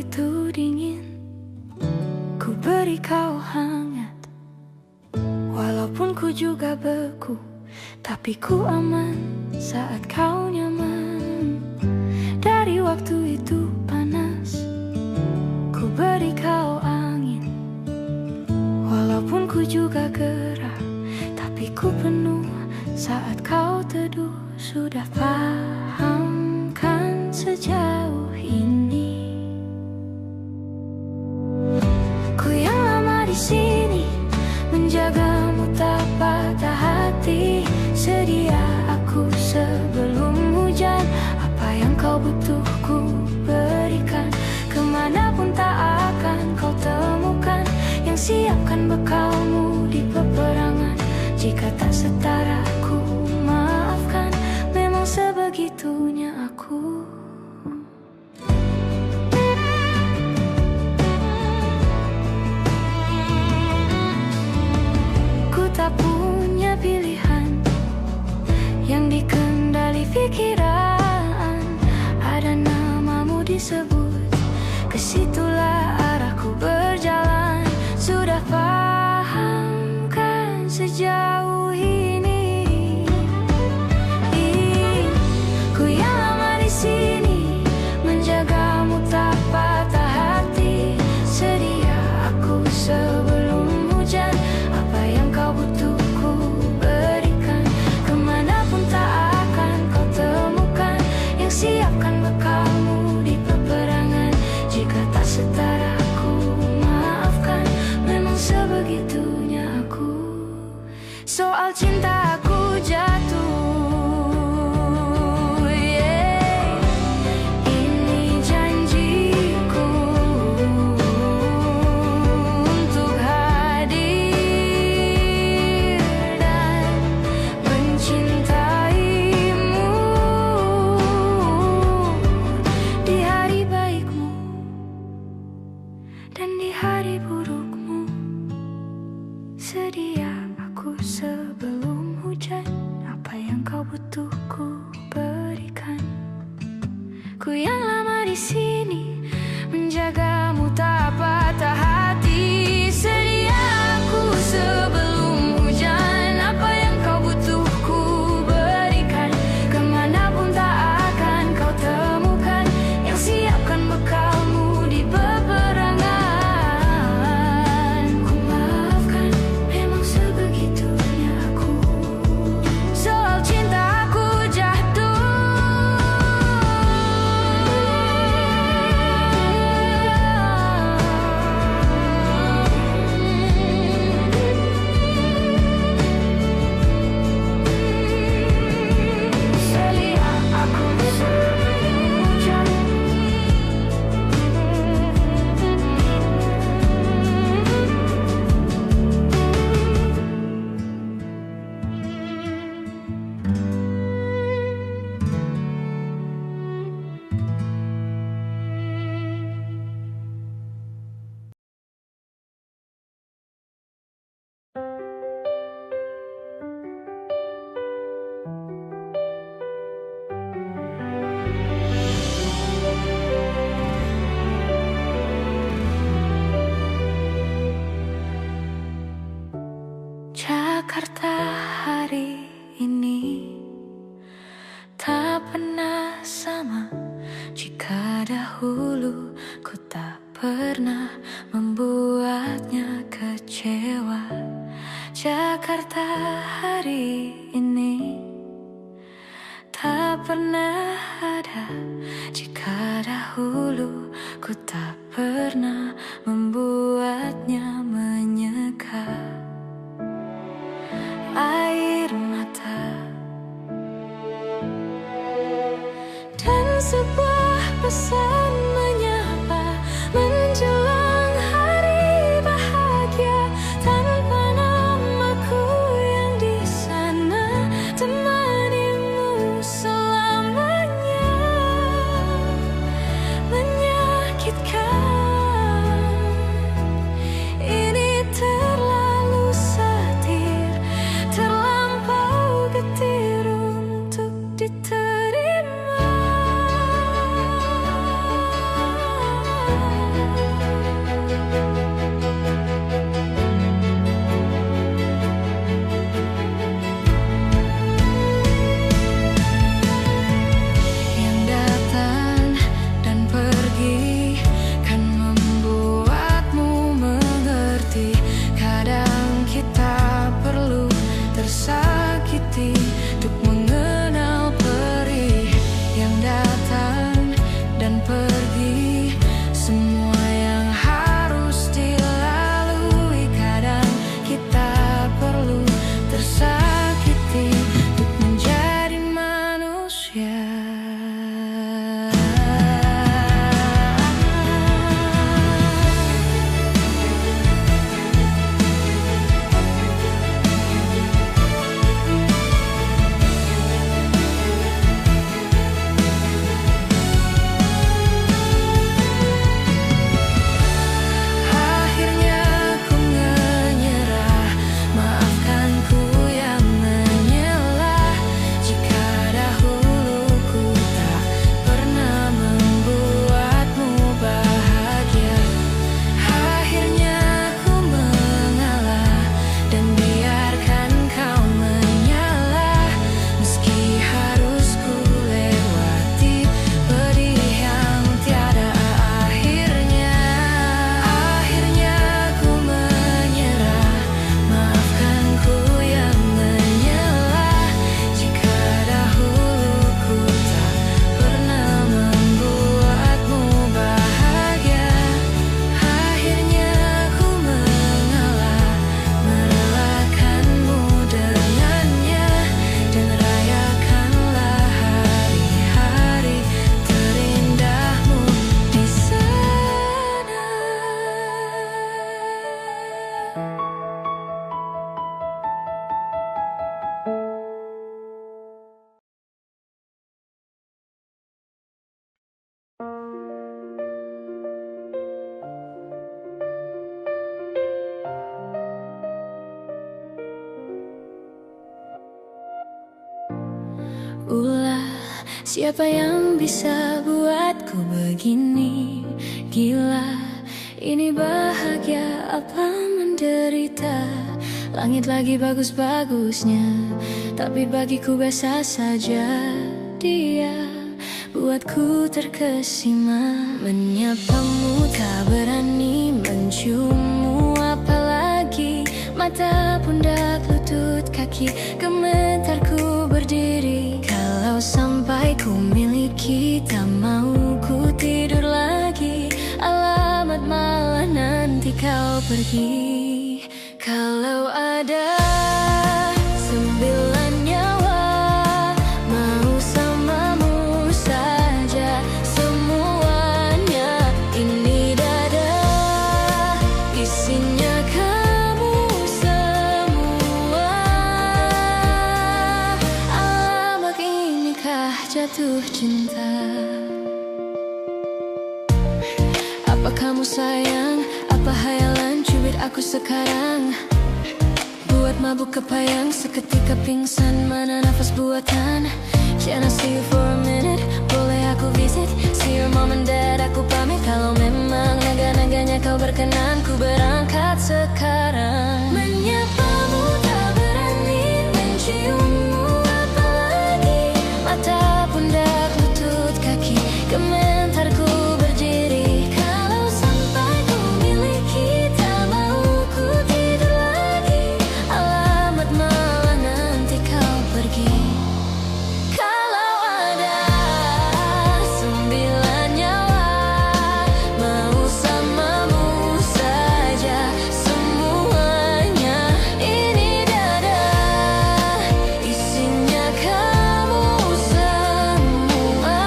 itu dingin, ku beri kau hangat. Walaupun ku juga beku, tapi ku aman saat kau nyaman. Dari waktu itu panas, ku beri kau angin. Walaupun ku juga gerah, tapi ku penuh saat kau teduh. Sudah paham kan sejauh ini? Ku yang lama di sini, menjagamu tak patah hati. Sedia aku sebelum hujan, apa yang kau butuh ku berikan. Kemanapun tak akan kau temukan yang siapkan bekalmu di peperangan. Jika tak setara ku maafkan, memang sebegitunya aku. Ku tak punya pilihan yang dikendali pikiran. Ada namamu disebut, kesitulah arahku berjalan. Sudah paham kan sejauh ini? Ku yang lama di sini, menjagamu tak patah hati. Sedia aku sebelum hujan, apa yang kau butuh ku berikan. Kemanapun tak akan kau temukan yang siapkan bekalmu di peperangan. Jika tak setara ku maafkan, memang sebegitunya aku. Soal cinta aku jatuh, yeah. Ini janjiku untuk hadir dan mencintaimu di hari baikmu dan di hari burukmu. Sedia aku sebelum hujan, apa yang kau butuh ku berikan. Ku yang lama di sini, menjagamu tak patah hati. Sedia aku sebelum hujan, apa yang kau butuh ku berikan. Kemanapun tak akan kau temukan yang siapkan bekalmu di peperangan. Ku maafkan, memang sebegitunya aku. Soal cinta aku jatuh. Sedia aku sebelum hujan. Jakarta hari ini tak pernah sama. Jika dahulu ku tak pernah membuatnya kecewa. Jakarta hari ini tak pernah ada. Jika dahulu ku tak pernah membuatnya menyeka. Air mata dan sebuah pesan menyapa menjelang hari bahagia. Tanpa namaku yang di sana, temanimu selamanya. Menyakitkan Siapa yang bisa buatku begini? Gila, ini bahagia apa menderita? Langit lagi bagus-bagusnya, tapi bagiku biasa saja. Dia buatku terkesima. Menyapamu tak berani, menciummu apalagi. Mata, pundak, lutut, kaki, gemetarku berdiri. Kalau sampai ku miliki, tak mau ku tidur lagi. Alamat malah nanti kau pergi. Kalau ada 9 nyawa, mau samamu saja semuanya. Ini dada, isinya kamu semua. Alamak, inikah jatuh cinta? Apa kamu sayang? Apa hayalan cubit aku sekarang? Buat mabuk kepayang, seketika pingsan. Mana nafas buatan? Can I see you for a minute? Boleh aku visit? See your mom and dad, aku pamit. Kalau memang naga-naganya kau berkenan, ku berangkat sekarang. Menyapamu tak berani, menciummu apalagi. Mata, pundak, lutut, kaki, gemetarku berdiri. Kalau sampai ku miliki, tak mau ku tidur lagi. Alamat malah nanti kau pergi. Kalau ada 9 nyawa, mau samamu saja semuanya. Ini dada, isinya kamu semua.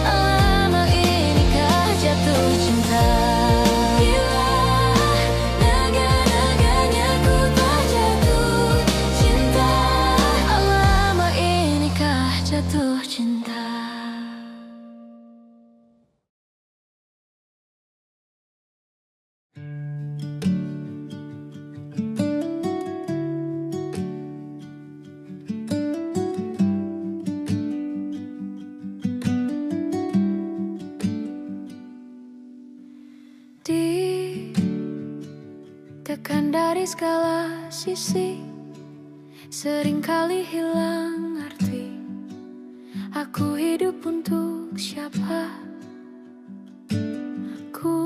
Alamak, inikah jatuh cinta? Gila, naga-naganya ku tak jatuh cinta. Alamak, inikah jatuh cinta? Ditekan dari segala sisi, seringkali hilang arti. Aku hidup untuk siapa? Ku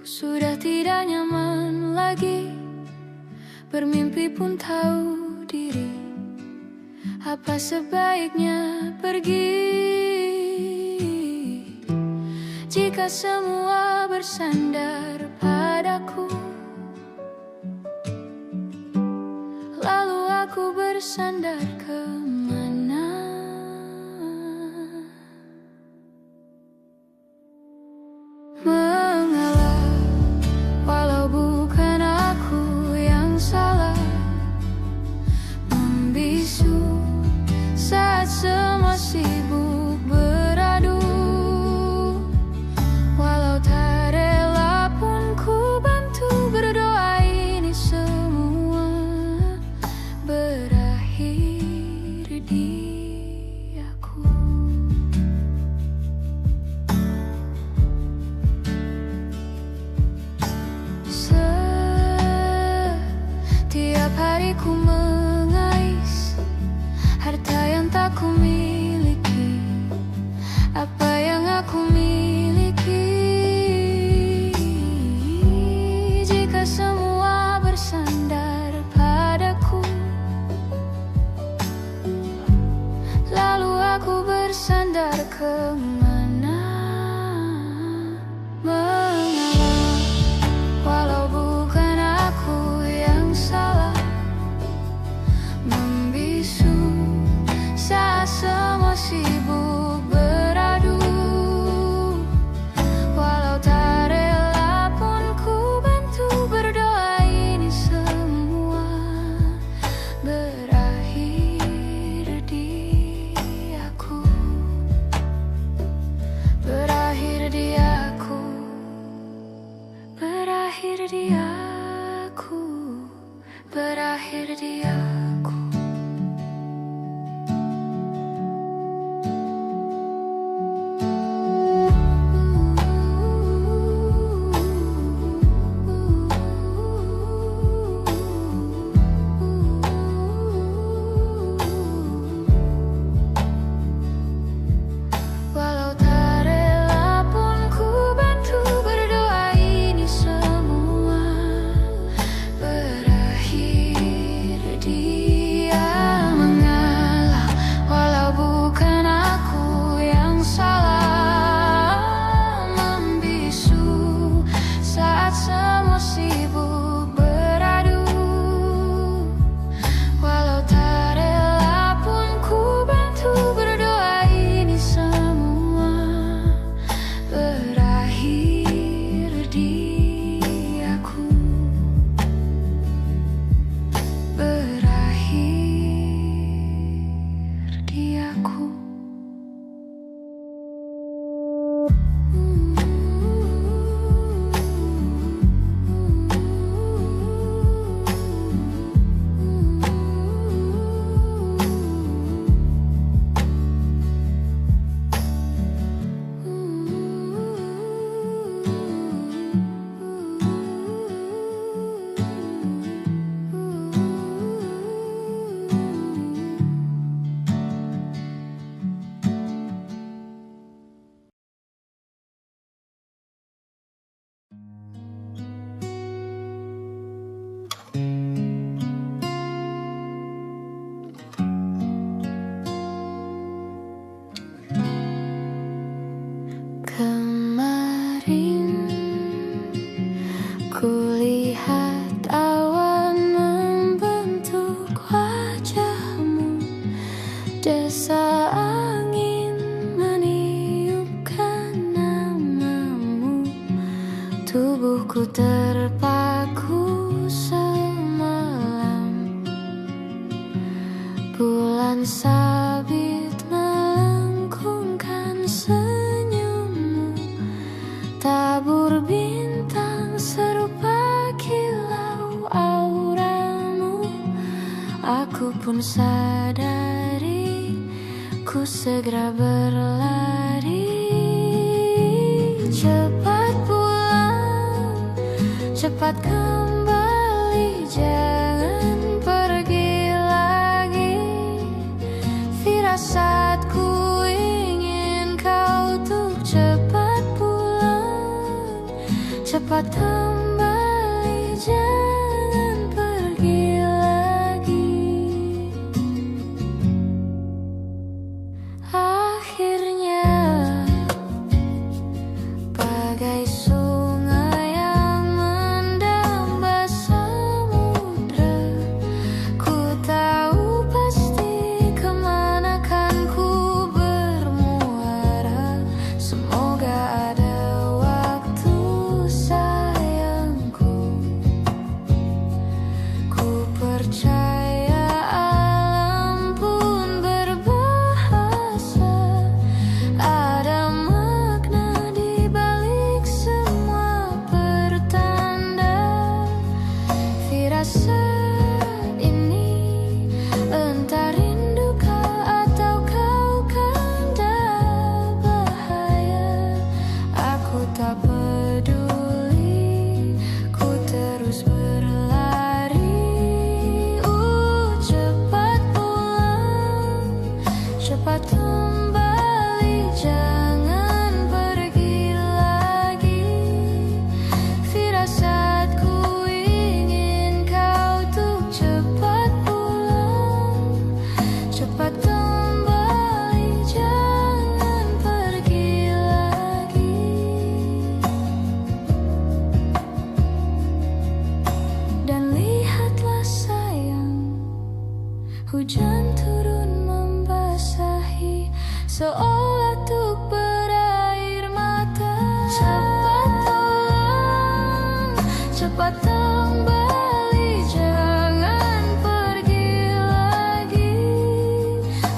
sudah tidak nyaman lagi. Bermimpi pun tahu diri. Apa sebaiknya pergi? Jika semua bersandar padaku, lalu aku bersandar kemana? Mengalah, walau bukan aku yang salah. Membisu saat semua sibuk beradu. Walau tak rela pun ku bantu, berdoa ini semua berakhir di aku. Setiap hari ku mengais harta yang tak ku miliki. Apa yang aku miliki? Jika semua bersandar padaku, lalu aku bersandar kemana? Mengalah, walau bukan aku yang salah. Membisu saat semua sibuk beradu. Walau tak rela pun ku bantu, berdoa ini semua berakhir di aku. Berakhir di aku. Berakhir di aku. Berakhir di aku. ku terpaku semalam. Bulan sabit melengkungkan senyummu, tabur bintang serupa kilau auramu. Aku pun sadari, ku segera berlari. Cepat pulang, cepat kembali, jangan pergi lagi. Firasatku ingin kau tuh cepat pulang, cepat kembali, jangan pergi lagi. Akhirnya bagai sungai yang mendamba samudra, ku tahu pasti kemana kan ku bermuara. Semoga ada waktu sayangku, ku percaya alam pun berbahasa. Ada makna di balik semua pertanda. Firasat ini entah rindukah atau kau kanda bahaya. Aku tak peduli, ku terus berlari. Cepat pulang, cepat kembali, jangan pergi lagi. Firasatku ingin kau tuh cepat pulang, cepat kembali, jangan pergi lagi. Dan lihatlah sayang, hujan turun membasahi, seolah tuk berair mata. Cepat pulang, cepat kembali, jangan pergi lagi.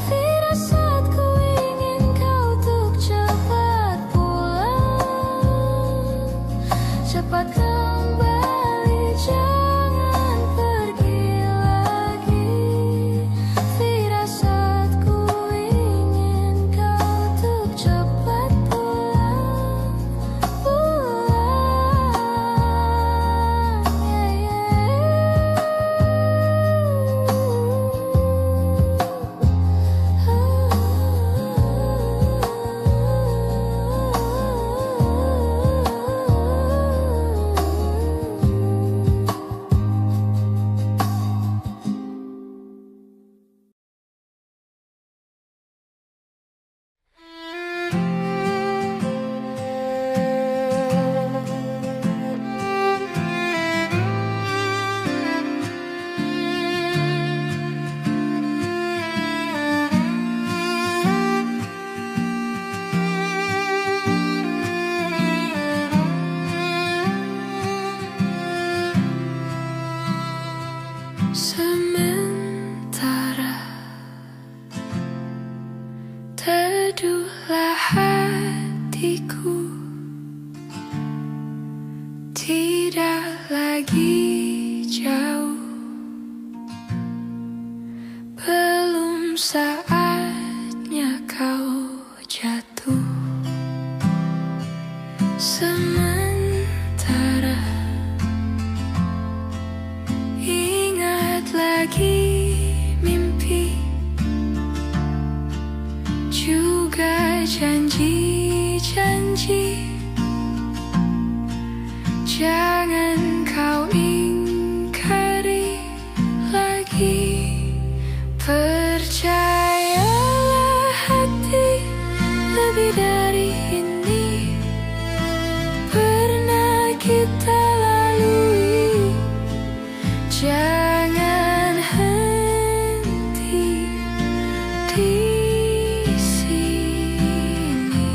Firasatku ingin kau tuk cepat pulang, cepat kembali, jangan pergi lagi. Firasatku ingin kau tuk cepat pulang, sementara teduhlah hatiku, tidak lagi jauh, belum saatnya kau jatuh. Sementara ingat lagi mimpi, juga janji-janji. Jangan kau ingkari lagi. Percayalah hati, lebih dari ini pernah kita lalui. Jangan henti di sini.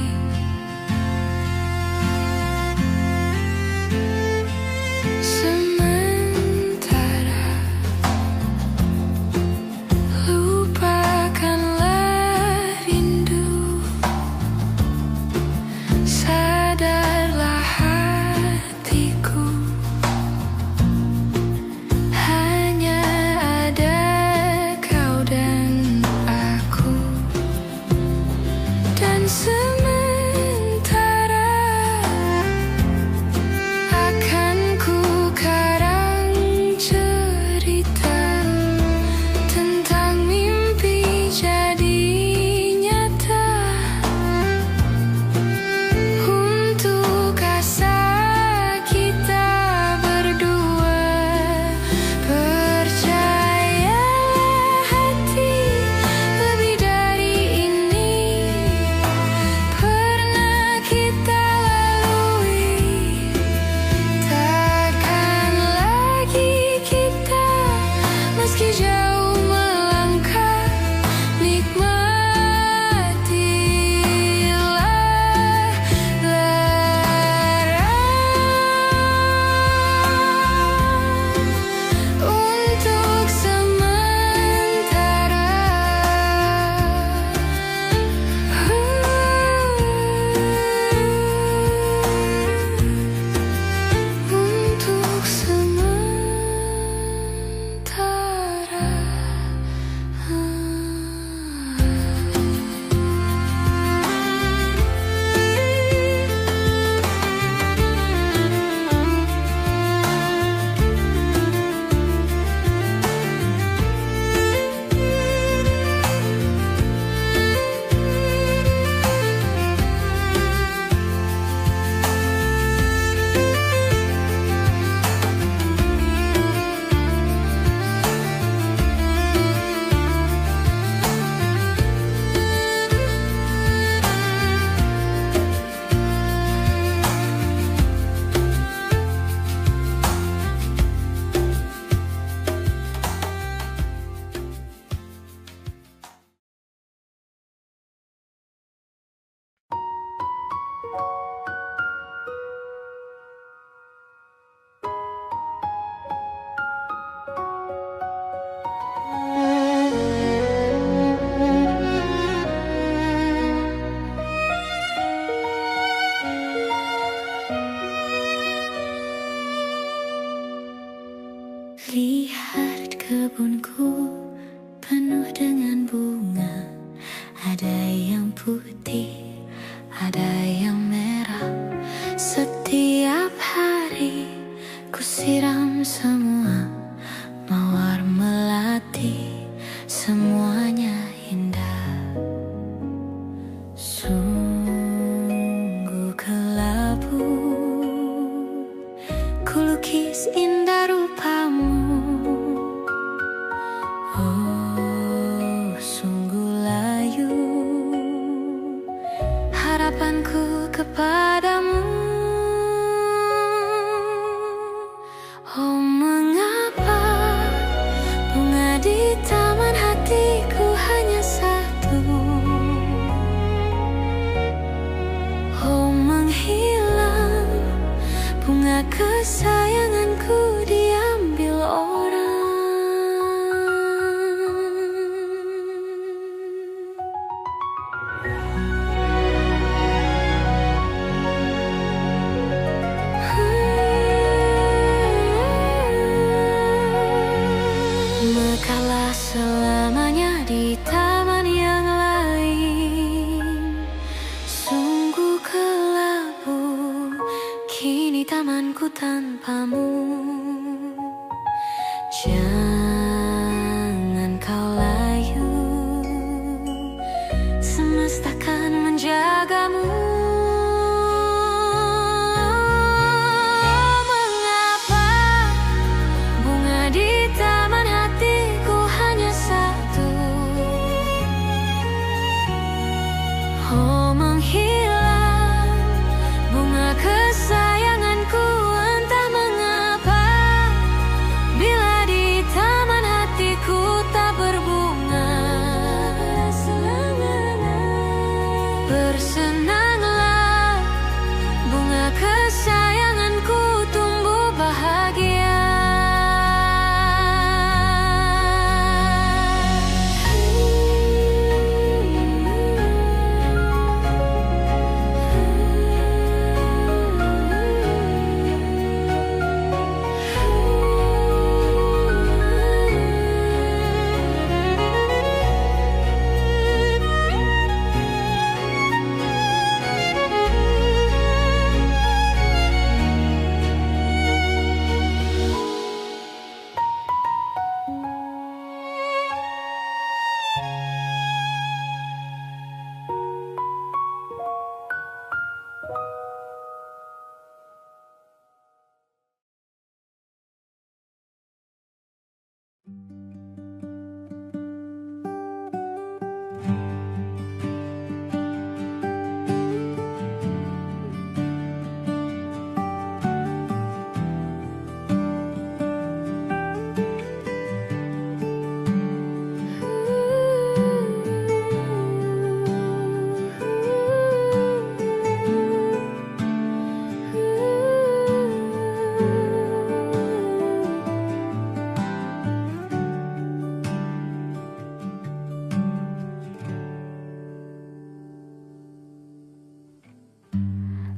siram semua mawar melati, semuanya indah. Sungguh kelabu kulukis indah rupamu. Oh, sungguh layu harapanku kepadamu. Oh, mengapa bunga di taman hatiku hanya satu? Oh, menghilang bunga kesayanganku diambil orang. Mekahlah selamanya di taman yang lain. Sungguh kelabu kini tamanku tanpamu. Jangan kau layu, semesta kan menjagamu. Mengapa bunga di taman hatiku hanya satu? Oh, menghilang bunga kesayanganku, entah mengapa. Bila di taman hatiku tak berbunga, bersenanglah bunga kesayanganku tumbuh bahagia.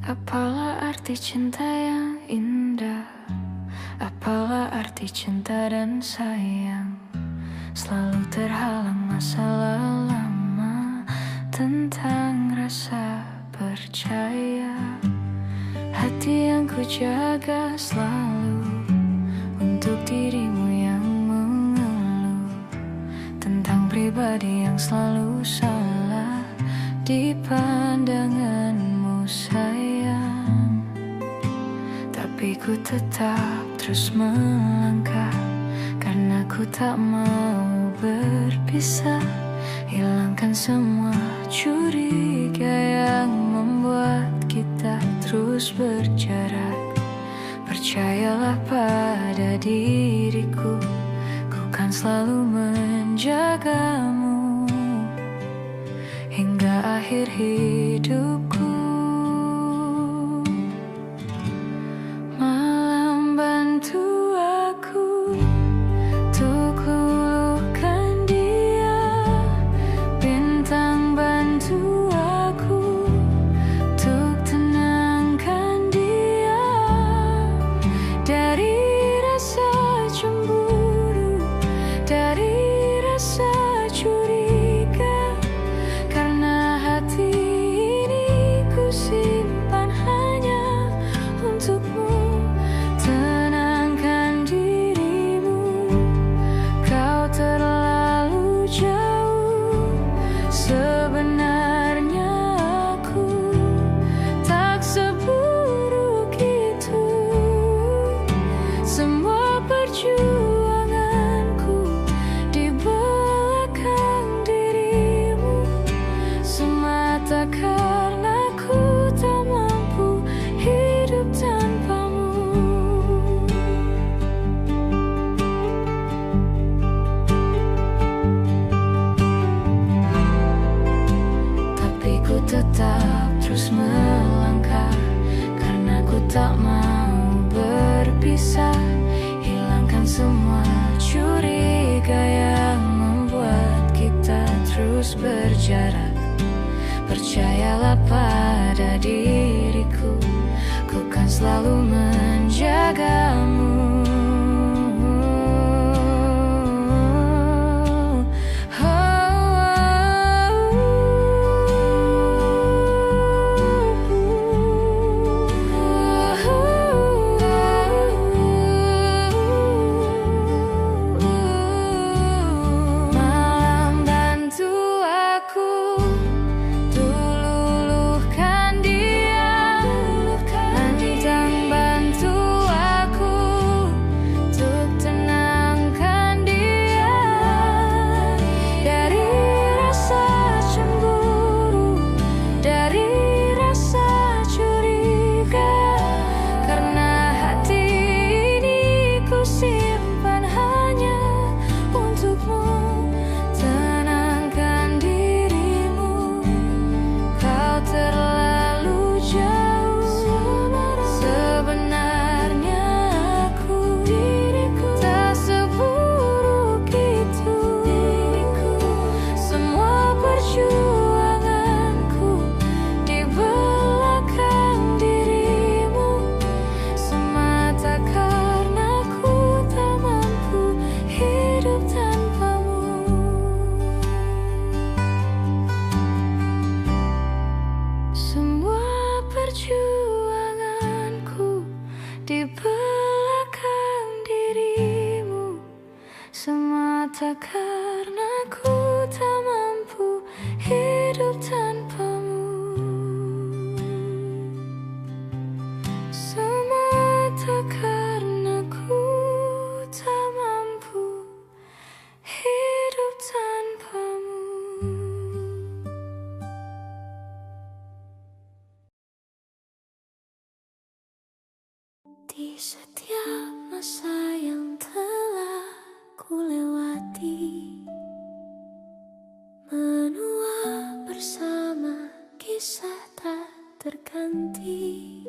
Apalah arti cinta yang indah? Apalah arti cinta dan sayang? Selalu terhalang masalah lama tentang rasa percaya. Hati yang ku jaga selalu untuk dirimu yang mengeluh tentang pribadi yang selalu salah di pandanganmu, sayang. Tapi ku tetap terus melangkah karena ku tak mau berpisah. Hilangkan semua curiga yang membuat kita terus berjarak. Percayalah pada diriku, ku kan selalu menjagamu hingga akhir hidupku. Malam bantu aku untuk luluhkan dia, bintang bantu aku untuk tenangkan dia dari rasa cemburu, dari rasa curiga, karena hati tak mau berpisah, hilangkan semua curiga yang membuat kita terus berjarak. Percayalah pada diriku, ku kan selalu menjagamu. Di belakang dirimu, semata karena ku tak mampu hidup tanpamu. Semata karena ku tak mampu hidup tanpamu. Di setiap masa yang telah ku lewati, menua bersama kisah tak terganti.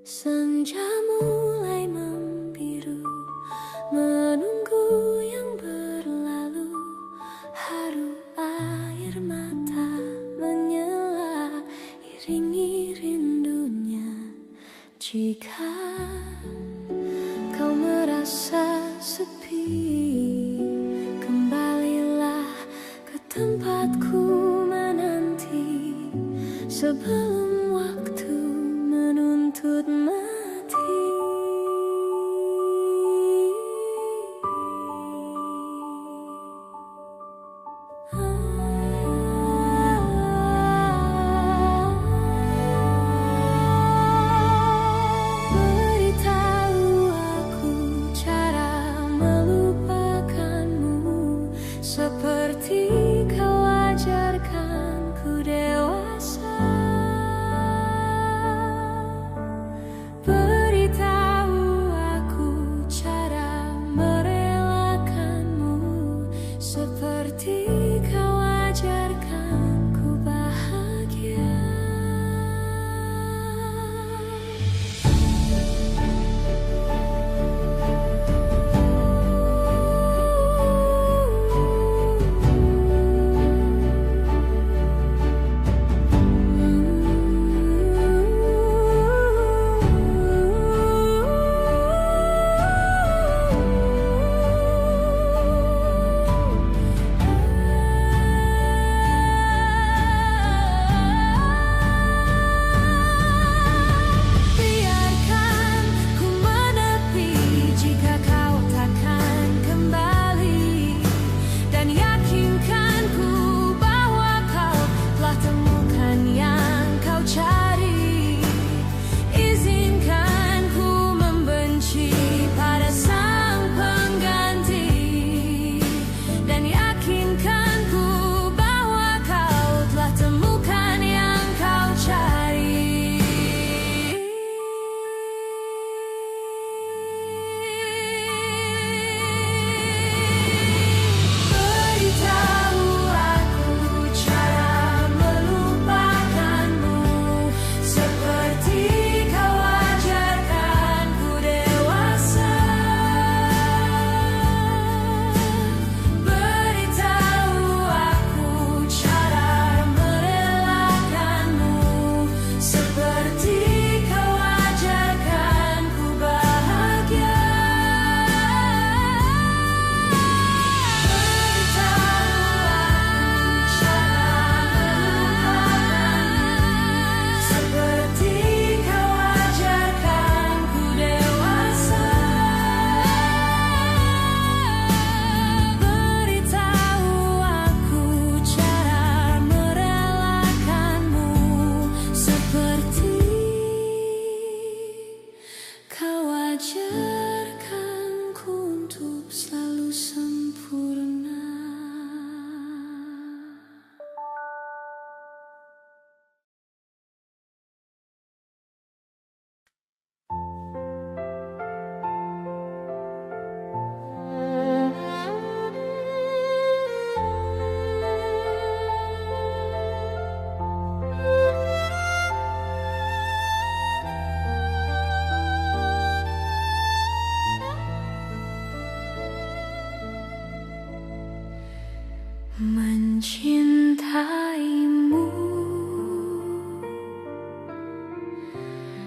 Senja mulai membiru, menunggu yang berlalu. Haru air mata menyela, iringi rindunya. Jika kau merasa sepi, kembalilah ke tempatku menanti, sebelum waktu menuntut mati. Seperti kau ajarkan ku dewasa,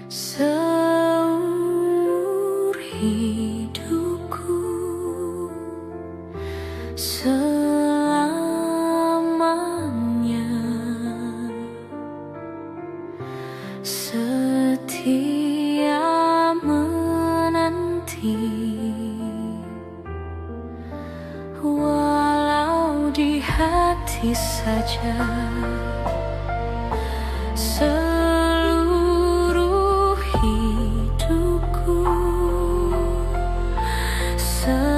seumur hidupku, selamanya setia menanti, walau di hati saja. Seluruh hidupku, selamanya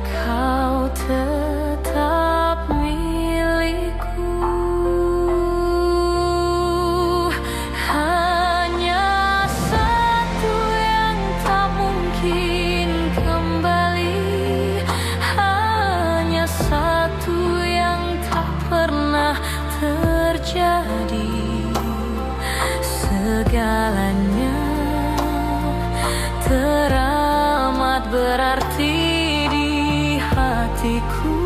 kau tetap milikku. Hanya satu yang tak mungkin kembali, hanya satu yang tak pernah terjadi. Segalanya teramat berarti di hatiku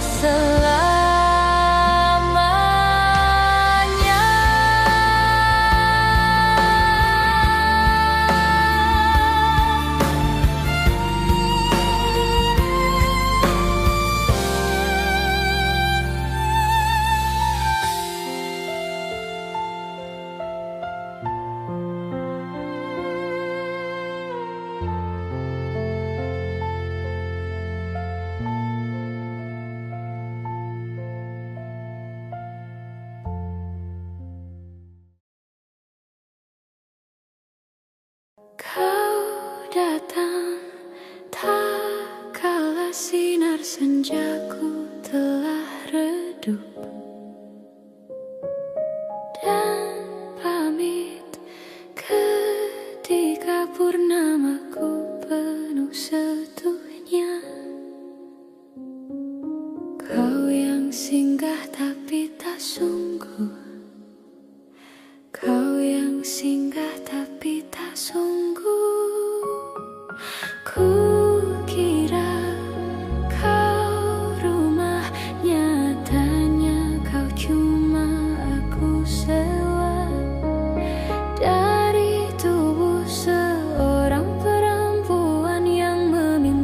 selamanya. Kau datang tak kala sinar senjaku telah redup, dan pamit ketika purnamaku penuh setuhnya. Kau yang singgah tapi tak sungguh, kau yang singgah tapi tak sungguh. Ku kira kau rumah, nyatanya kau cuma aku sewa dari tubuh seorang perempuan yang meminta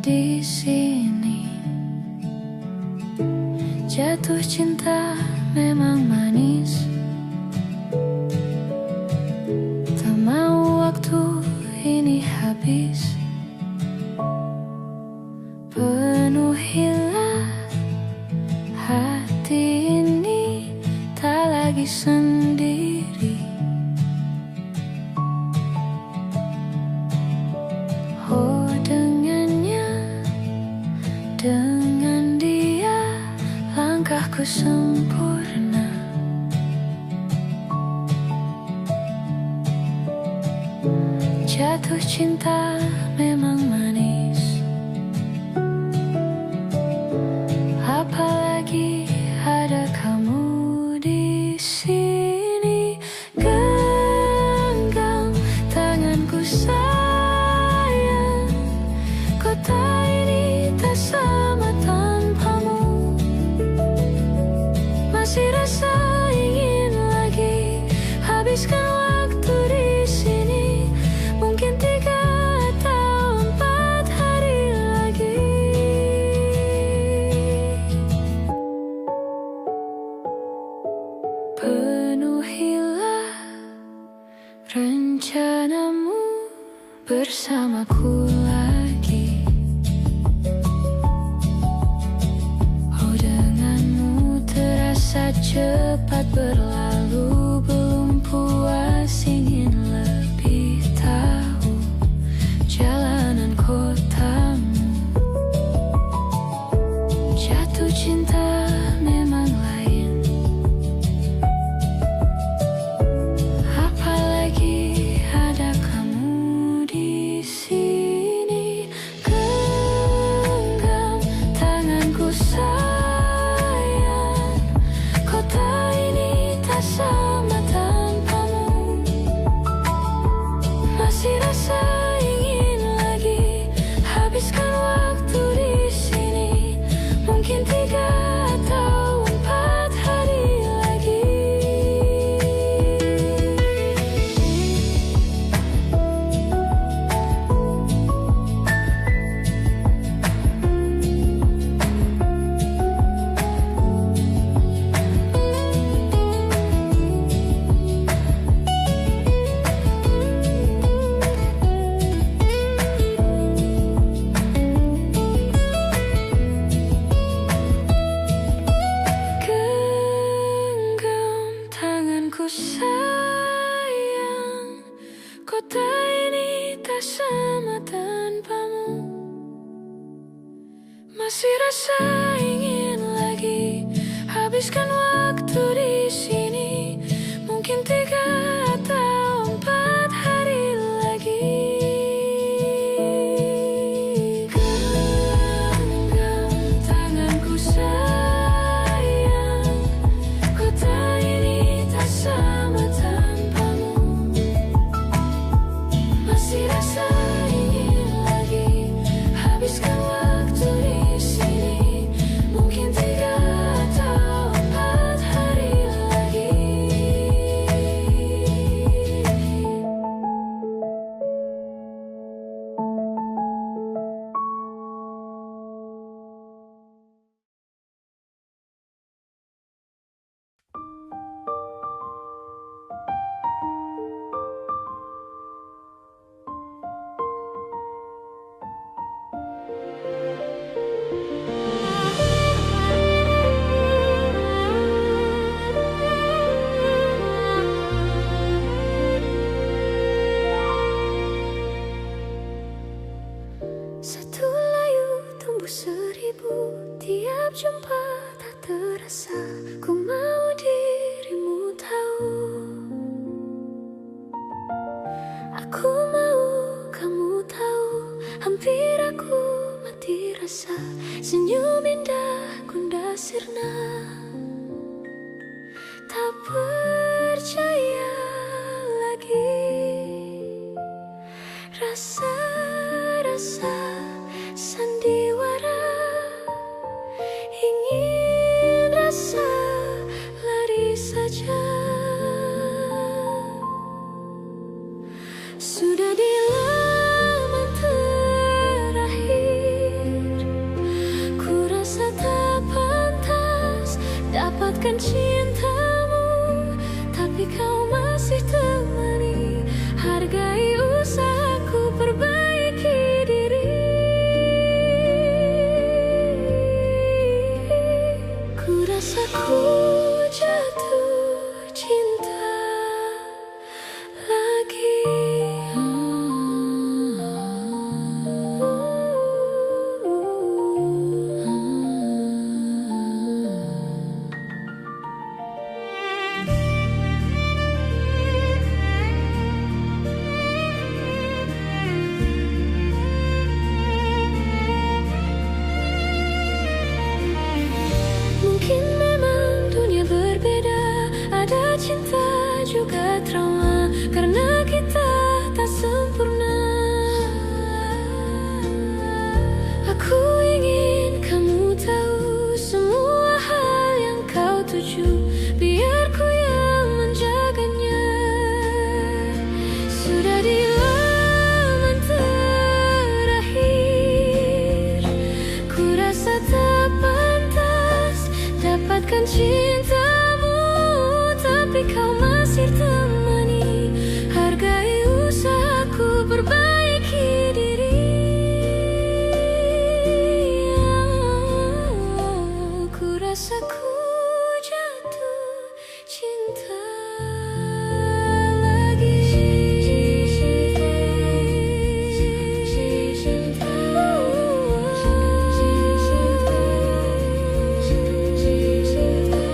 di sini. Jatuh cinta memang manis, tak mau waktu ini habis. Penuhilah hati ini, tak lagi sendiri. Oh, dengannya, dengan dia, langkahku sempurna. Jatuh cinta memang manis, apalagi ada kamu di sini. Genggam tanganku sayang, kota ini tak sama tanpamu. Masih rasa ingin lagi habiskan waktu di sini. Mungkin 3 atau 4 hari lagi. Penuhilah rencanamu bersamaku lagi. Oh, denganmu terasa cepat berlalu. Belum puas ingin lebih tahu jalanan kotamu. Jatuh cinta memang lain, apalagi ada kamu di sini. Genggam tanganku sayang, kota ini tak sama tanpamu. Masih rasa ingin lagi habiskan waktu di sini. Mungkin 3 atau 4 hari lagi. Genggam tanganku sayang, kota ini tak sama tanpamu. Masih rasa ingin lagi habiskan waktu di sini. Mungkin 3 atau 4 hari lagi. Genggam tanganku sayang, kota ini tak sama tanpamu. Masih rasa ingin lagi habiskan waktu di sini. Mungkin 3 atau 4 hari lagi. Satu layu tumbuh 1000, tiap jumpa tak terasa. Ku mau dirimu tahu, aku mau kamu tahu. Hampir aku mati rasa, senyum indah Gunda sirna. Tak percaya lagi, rasa-rasa sandiwara. Ingin rasa lari saja. Sudah di laman terakhir, dapatkan cintamu, tapi kau masih temani. Hargai usahaku perbaiki diri. Ku rasa ku jatuh cinta lagi. Mungkin memang dunia berbeda, ada cinta juga trauma, karena kita tak sempurna. Aku ingin kamu tahu semua hal yang kau tuju, biar ku yang menjaganya. Sudah di laman terakhir, ku rasa tak pantas dapatkan cintamu, tapi kau masih temani. Hargai usahaku perbaiki diri. Ku rasa ku jatuh cinta lagi.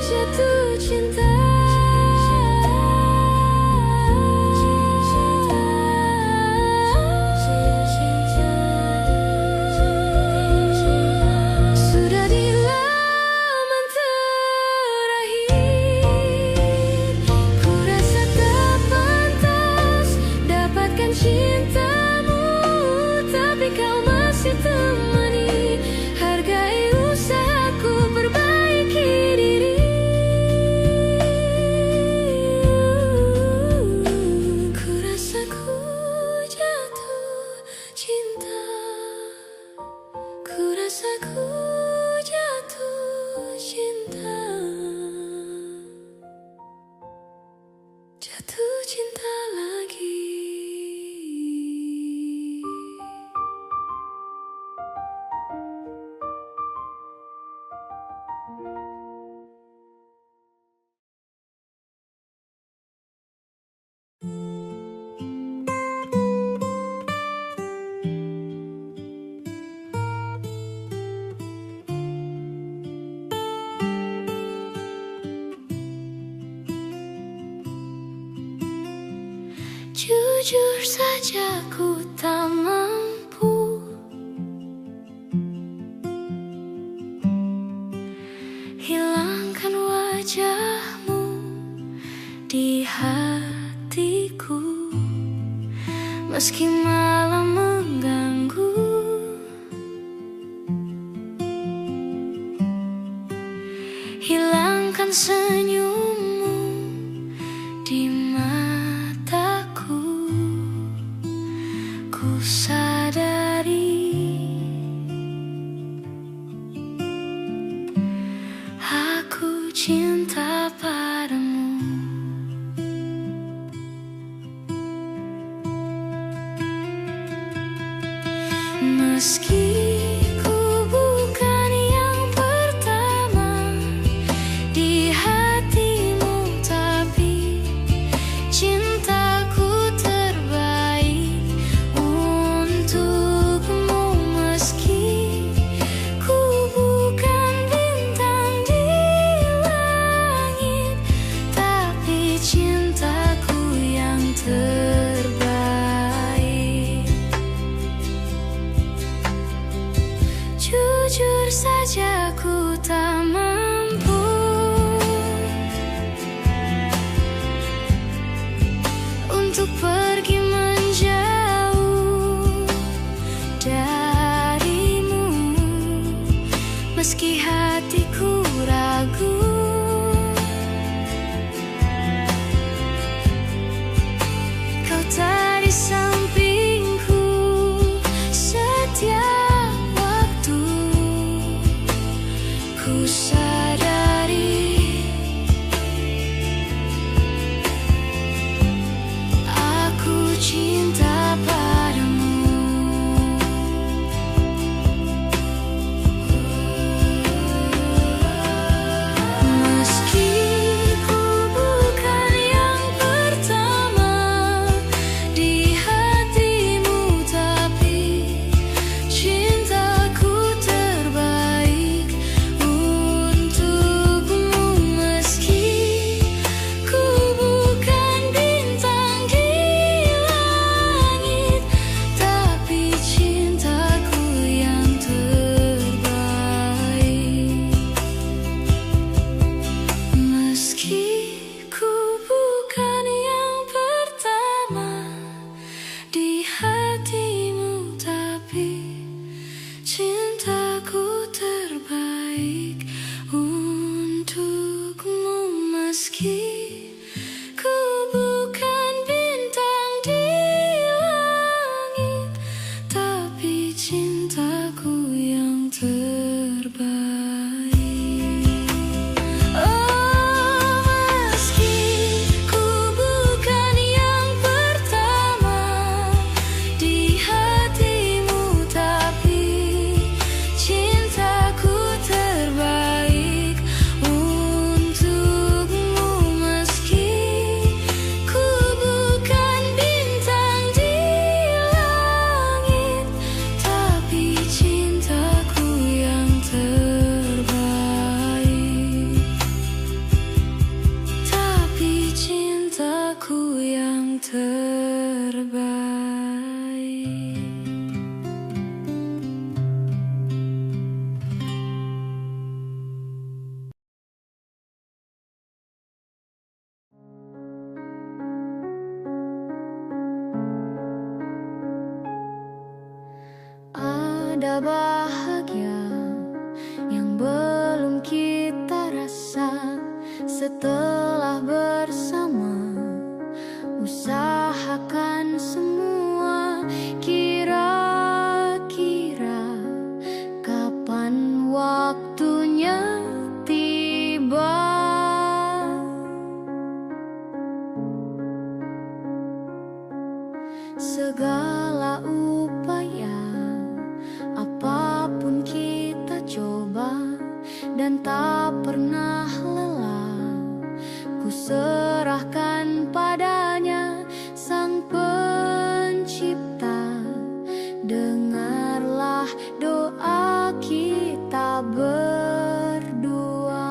Jatuh cinta. Sudah di laman terakhir, ku rasa tak pantas dapatkan cintamu, tapi kau masih temani. Hargai usahaku perbaiki diri. Ku rasa ku jatuh cinta. Ku rasa ku jatuh cinta. Jatuh cinta lagi. Jujur saja ku tak mampu hilangkan wajahmu di hatiku, meski malam mengganggu. Hilangkan senyummu di mataku. Ku sadari aku cinta padamu. Meski ku bukan yang pertama di hatimu, tapi cintaku terbaik untukmu. Meski ku bukan bintang di langit, tapi cintaku yang terbaik. Jujur saja ku tak mampu untuk pergi menjauh darimu, meski hatiku ragu. Kau tak di sampingku setiap waktu. ada bahagia yang belum kita rasa setelah bersama. Usahakan semua, kira-kira kapan waktunya tiba. Segala upaya, apapun kita coba dan tak pernah lelah. Ku serahkan padanya, Sang Pencipta. Dengarlah doa kita berdua.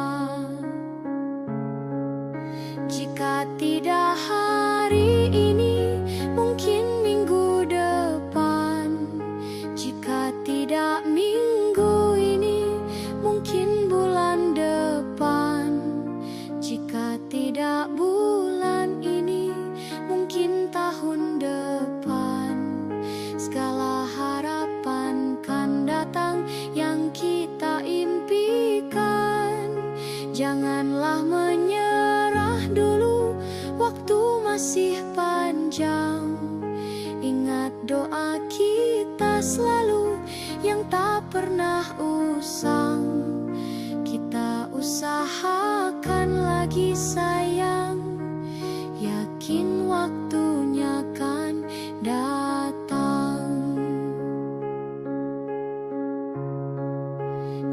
Jika tidak hari ini, mungkin minggu depan. Jika tidak minggu ini, mungkin bulan depan. Jika tidak bulan ini, mungkin tahun depan. Segala harapan kan datang yang kita impikan. Janganlah menyerah dulu, waktu masih panjang. Ingat doa kita selalu yang tak pernah usang. Kita usahakan lagi sayang, yakin waktunya kan datang.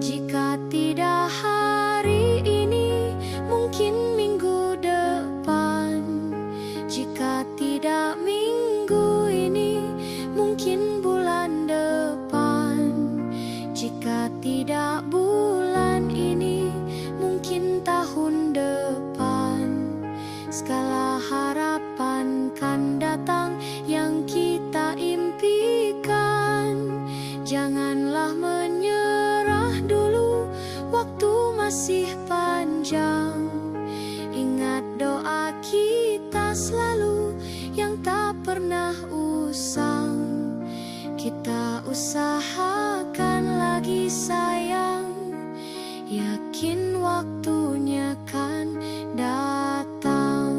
Jika tidak hari ini, mungkin minggu depan. Jika tidak minggu ini, mungkin bulan depan. Jika tidak bulan ini, mungkin tahun depan. Segala harapan kan datang yang kita impikan. Janganlah menyerah dulu, waktu masih panjang. Ingat doa kita selalu yang tak pernah usang. Kita usahakan lagi sayang, yakin waktunya kan datang.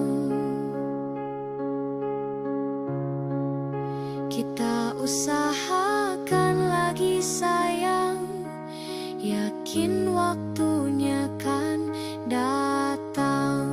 Kita usahakan lagi sayang, yakin waktunya kan datang.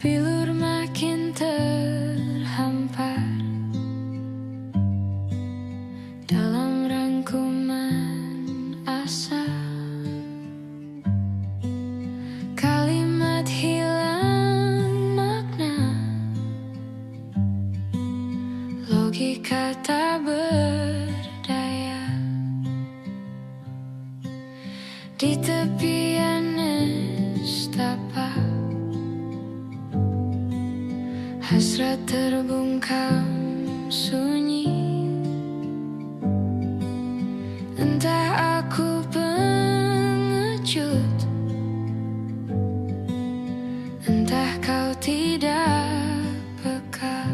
Bilur makin terhampar dalam rangkuman asa. Kalimat hilang makna, logika tak berdaya. Di tepian nestapa, hasrat terbungkam sunyi. Entah aku pengecut, entah kau tidak peka.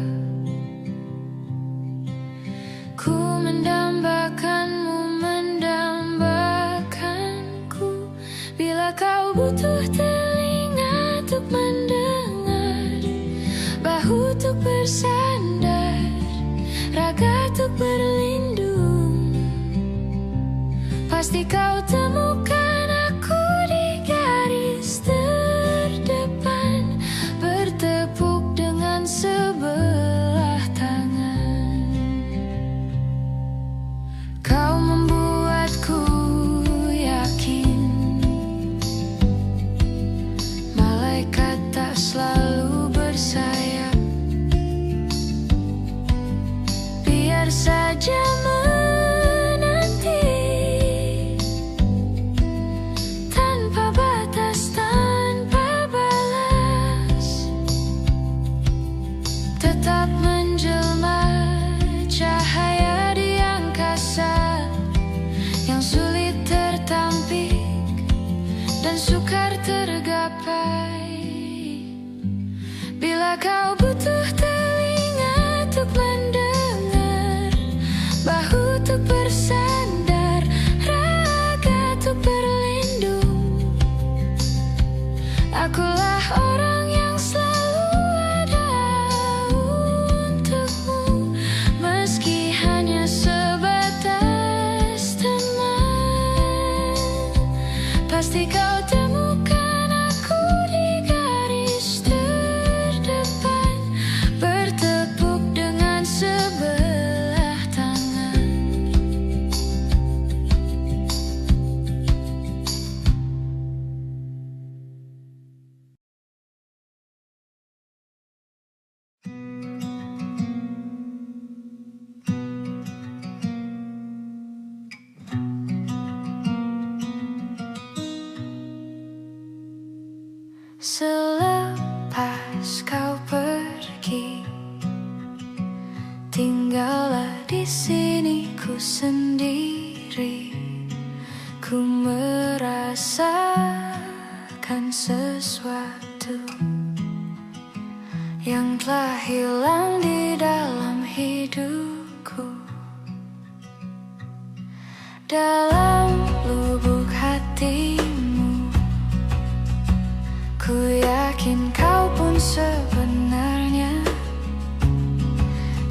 Ku mendambakanmu, mendambakanku. Bila kau butuh telinga untuk mendengar, bahu untuk bersandar, raga untuk berlindung, pasti kau temukan aku di garis terdepan, bertepuk dengan sebelah tangan. Kau membuatku yakin, malaikat tak selalu bersayap. Biar saja menanti dan sukar tergapai. Bila kau butuh telinga untuk mendengar, bahu untuk bersandar, raga untuk berlindung, akulah orang yang selalu ada untukmu, meski hanya sebatas teman. Pasti kau temukan aku di garis terdepan, bertepuk dengan sebelah tangan. Selepas kau pergi, tinggallah di sini ku sendiri. Ku merasakan sesuatu yang telah hilang di dalam hidupku. Dalam lubuk hatimu, ku yakin kau pun sebenarnya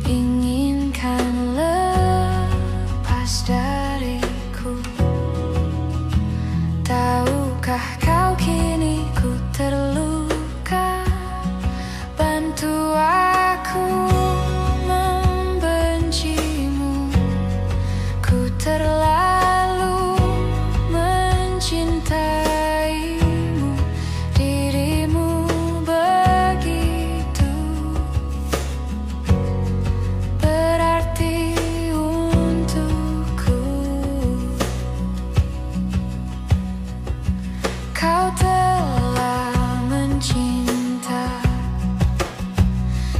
inginkan lepas dariku. Tahukah kau kini ku terluka? Bantu aku membencimu. Ku terlalu mencintaimu, dirimu begitu berarti untukku. Kau telah mencinta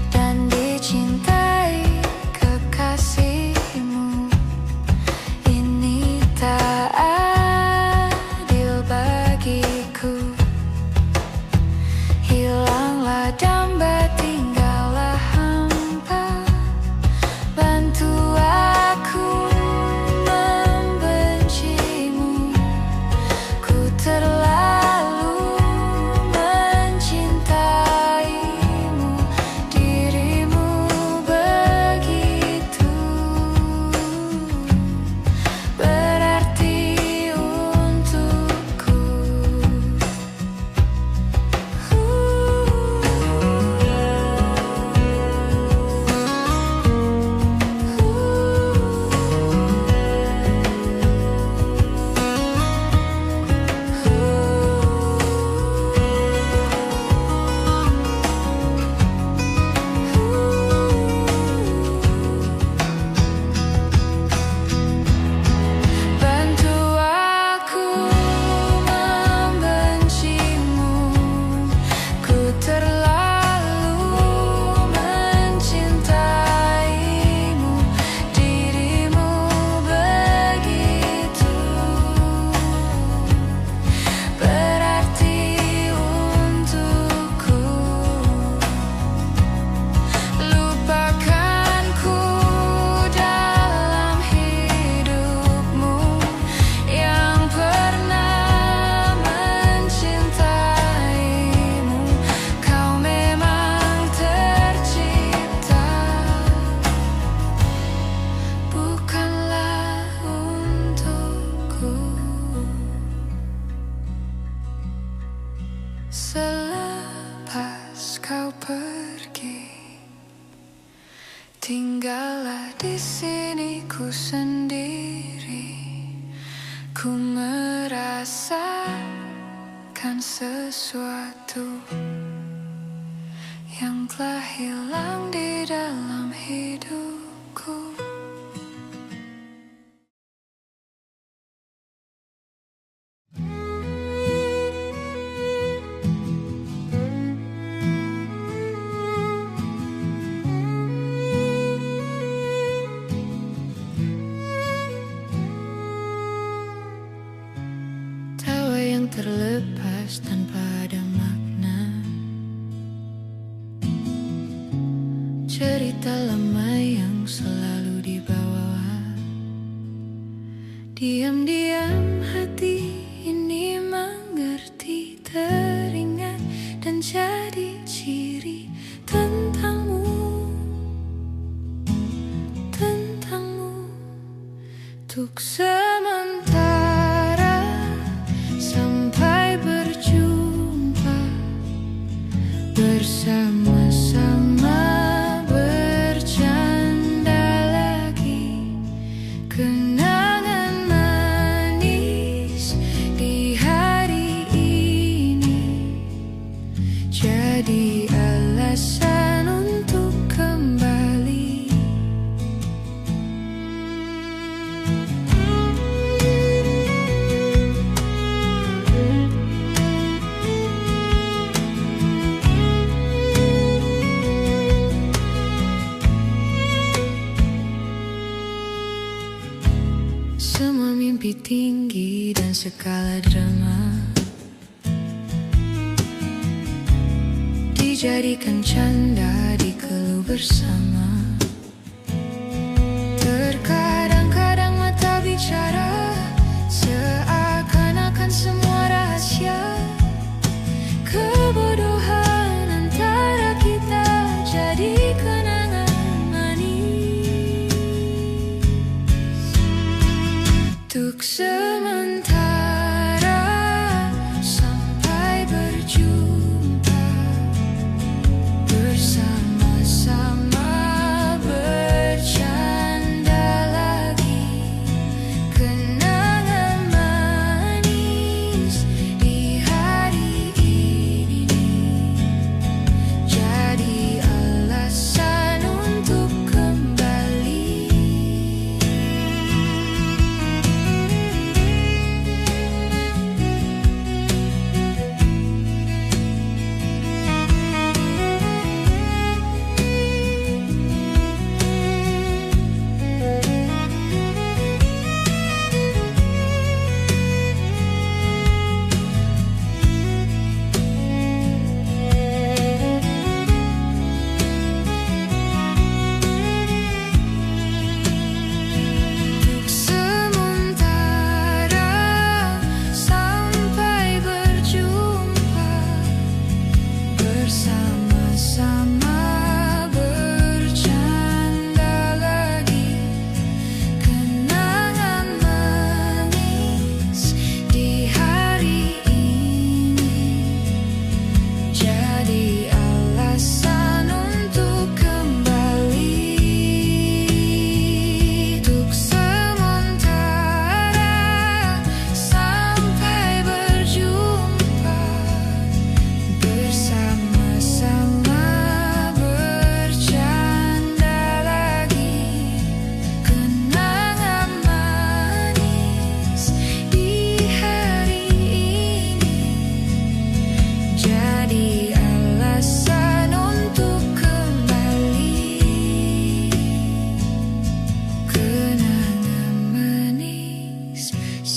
dan dicintai kekasihmu. Ini tak adil bagiku. Hilanglah damba, tinggallah hampa. Bantu aku membencimu. Ku terlalu mencintaimu, dirimu begitu berarti untukku. Bantu aku membencimu. Ku terlalu mencintaimu, dirimu begitu berarti untukku. Lupakanku dalam hidupmu yang pernah mencintaimu. Kau memang tercipta, bukanlah untukku. Selepas kau pergi, tinggallah di sini ku sendiri. Ku merasakan sesuatu yang telah hilang di dalam hidupku. Tawa yang terlebih cerita lama yang selalu dibawa. Diam-diam hati ini mengerti, teringat dan jadi ciri tentangmu, tentangmu. Untuk sementara sampai berjumpa, bersama-sama bercanda lagi, kenangan manis di hari ini jadi alasan untuk kembali. Semua mimpi tinggi dan segala drama dijadikan canda, dikeluh bersama. Terkadang-kadang mata bicara, seakan-akan semua rahasia. Kebodohan antara kita jadi kenangan manis. Untuk sementara sampai berjumpa, bersama-sama bercanda lagi, kenangan manis di hari ini jadi alasan untuk kembali.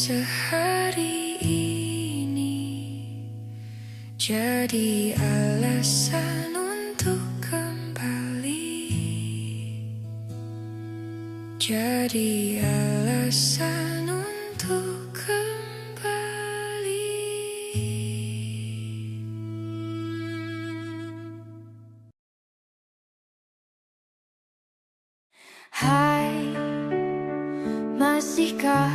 Sehari ini jadi alasan untuk kembali, jadi alasan untuk kembali. Hai, masihkah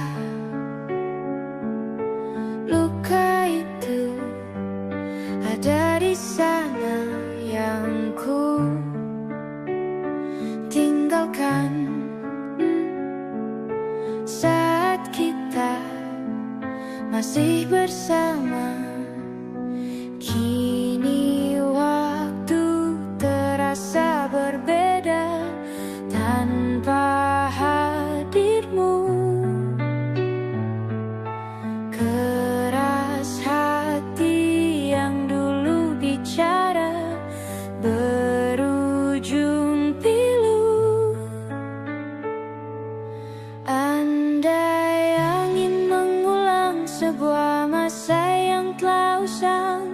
luka itu ada di sana yang ku tinggalkan saat kita masih bersama. Kini waktu terasa berbeda tanpa hadirmu. Keras hati yang dulu bicara berujung pilu. Andai angin mengulang sebuah masa yang telah usang,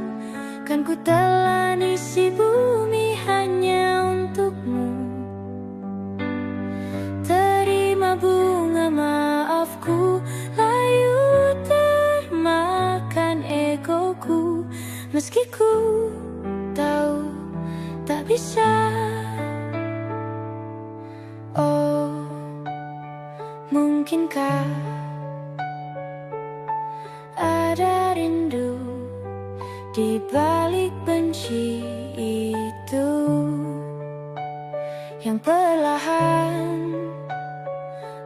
kan ku telan isi bumi hanya untukmu. Meski ku tahu tak bisa. Oh, mungkinkah ada rindu di balik benci itu yang perlahan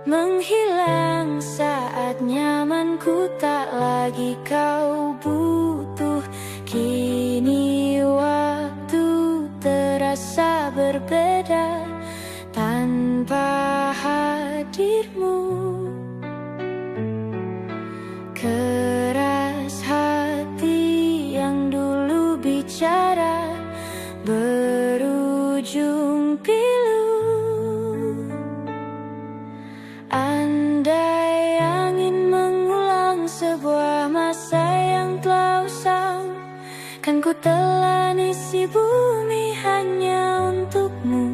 menghilang saat nyamanku tak lagi kau butuh. Kini waktu terasa berbeda tanpa hadirmu. Keras hati yang dulu bicara berujung pilu. Andai angin mengulang sebuah masa yang telah usang, kan ku telan isi bumi hanya untukmu.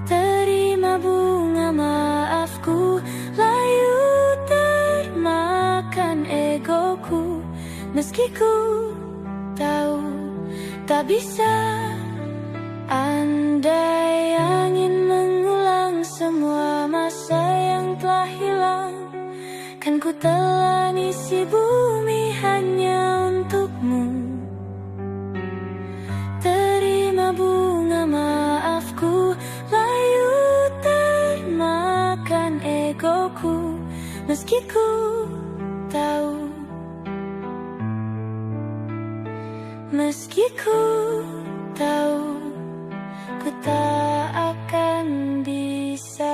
Terima bunga maafku, layu termakan egoku. Meski ku tahu tak bisa. Andai angin mengulang semua masa yang telah hilang, kan ku telan isi bumi hanya untukmu. Terima bunga maafku, layu termakan egoku. Meski ku tahu, meski ku tahu, ku tak akan bisa.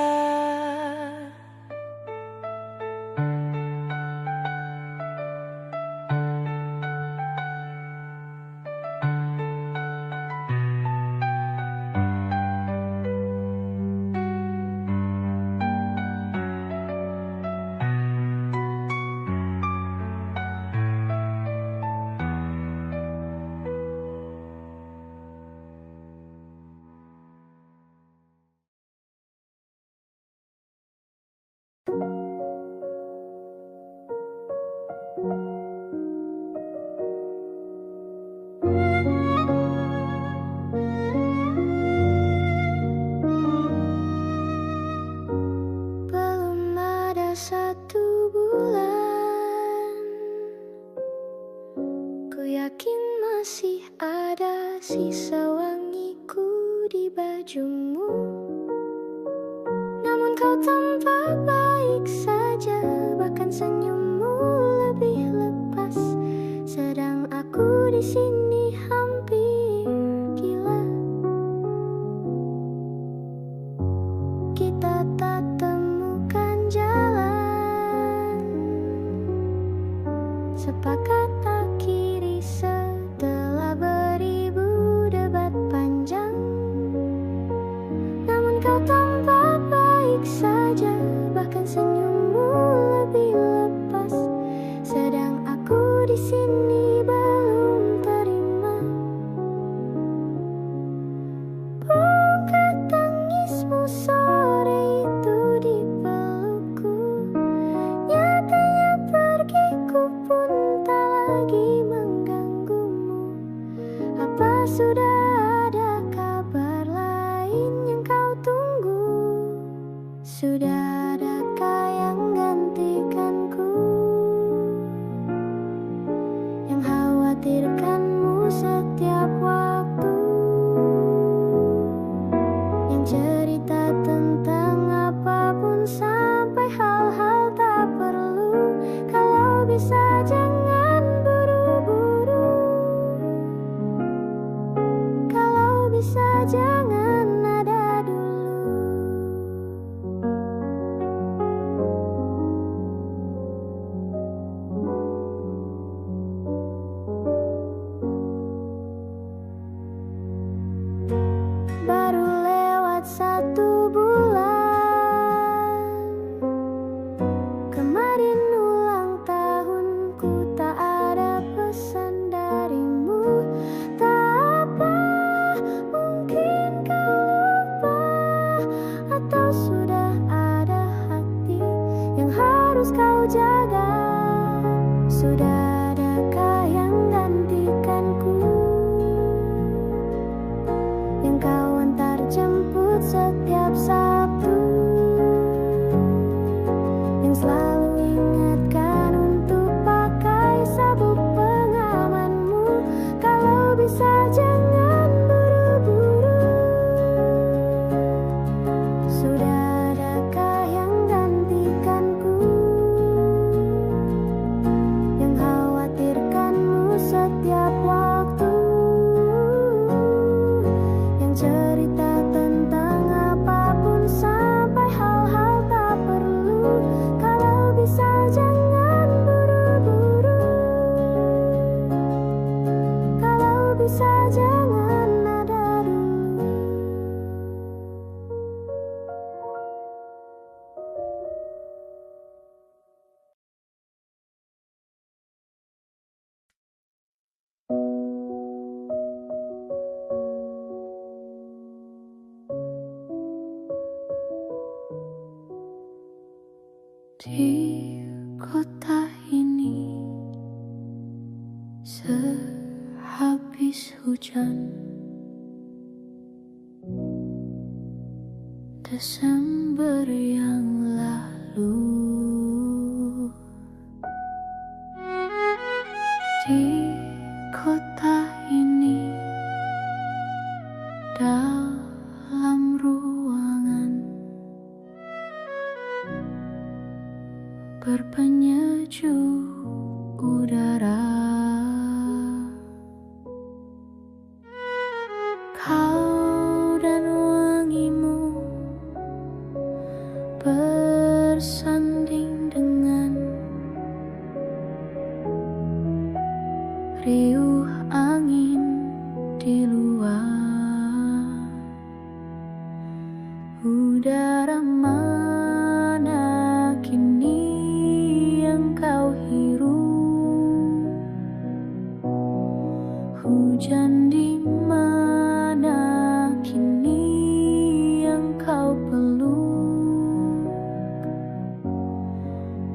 Belum ada 1 bulan, ku yakin masih ada sisa wangiku di bajumu. Namun kau tampak baik saja, bahkan senyummu lebih lepas. Sedang aku di sini hampir gila. Kita tak temukan jalan, sepakat akhiri setelah beribu debat panjang. Namun kau tampak baik saja, bahkan senyummu lebih lepas. Sedang aku di sini belum terima. Bukan tangismu sore itu di pelukku, nyatanya pergiku pun tak lagi mengganggumu. Apa sudah ada kabar lain yang kau tunggu? Sudah adakah yang gantikanku, yang khawatirkanmu setiap waktu, yang cerita tentang apapun sampai hal-hal tak perlu. Kalau bisa jangan buru-buru, kalau bisa jangan ada dulu. Sehabis hujan Desember yang lalu, di kota ini dalam ruangan berpenyejuk udara, kau dan wangimu bersanding dengan riuh angin di luar. Udara mana kini yang kau hirup? Hujan di mana kini yang kau peluk?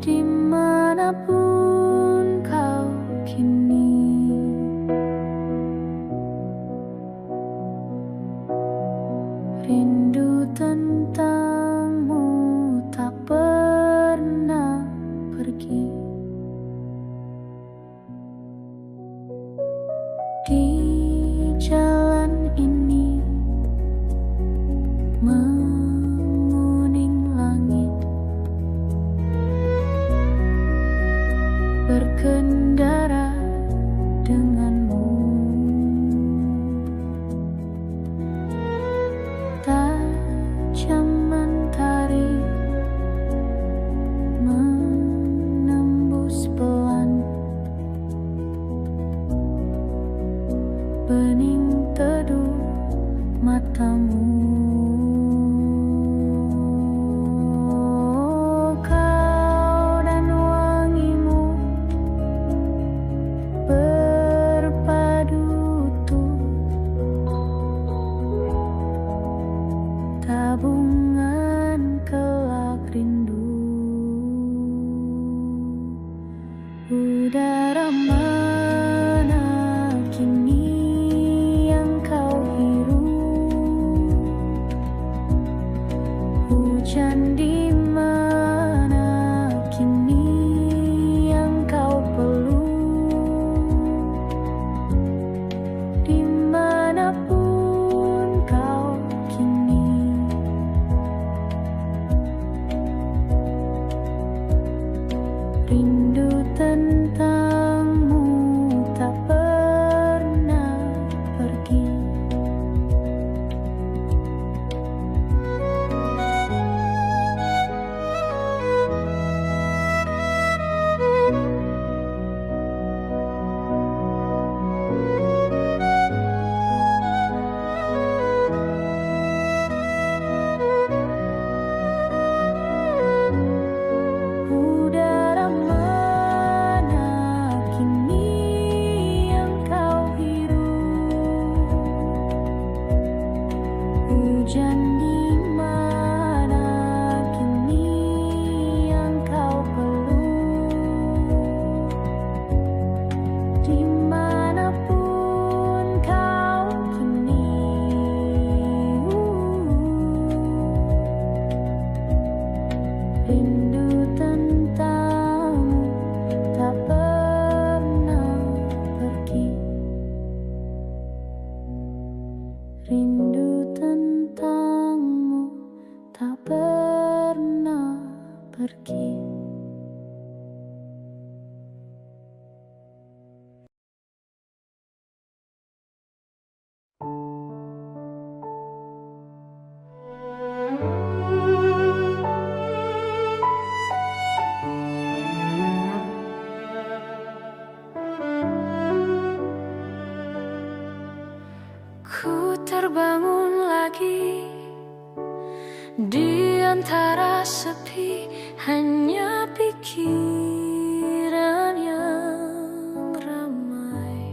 Dimanapun kau kini, rindu tentangmu tak pernah pergi. Di jalan ini menguning langit, berkendara denganmu. Tajam mentari menembus pelan bening teduh matamu. Kau dan wangimu berpadu utuh, tabungan kelak rindu. Udara mana kini yang kau hirup? Hujan di mana kini yang kau peluk? Dimanapun kau kini, rindu tentangmu tak pernah pergi. Udara mana kini yang kau hirup? Hujan di mana kini yang kau peluk? Dimanapun kau kini, rindu tentangmu tak pernah pergi. Rindu tentangmu tak pernah pergi. Ku terbangun lagi di antara sepi, hanya pikiran yang ramai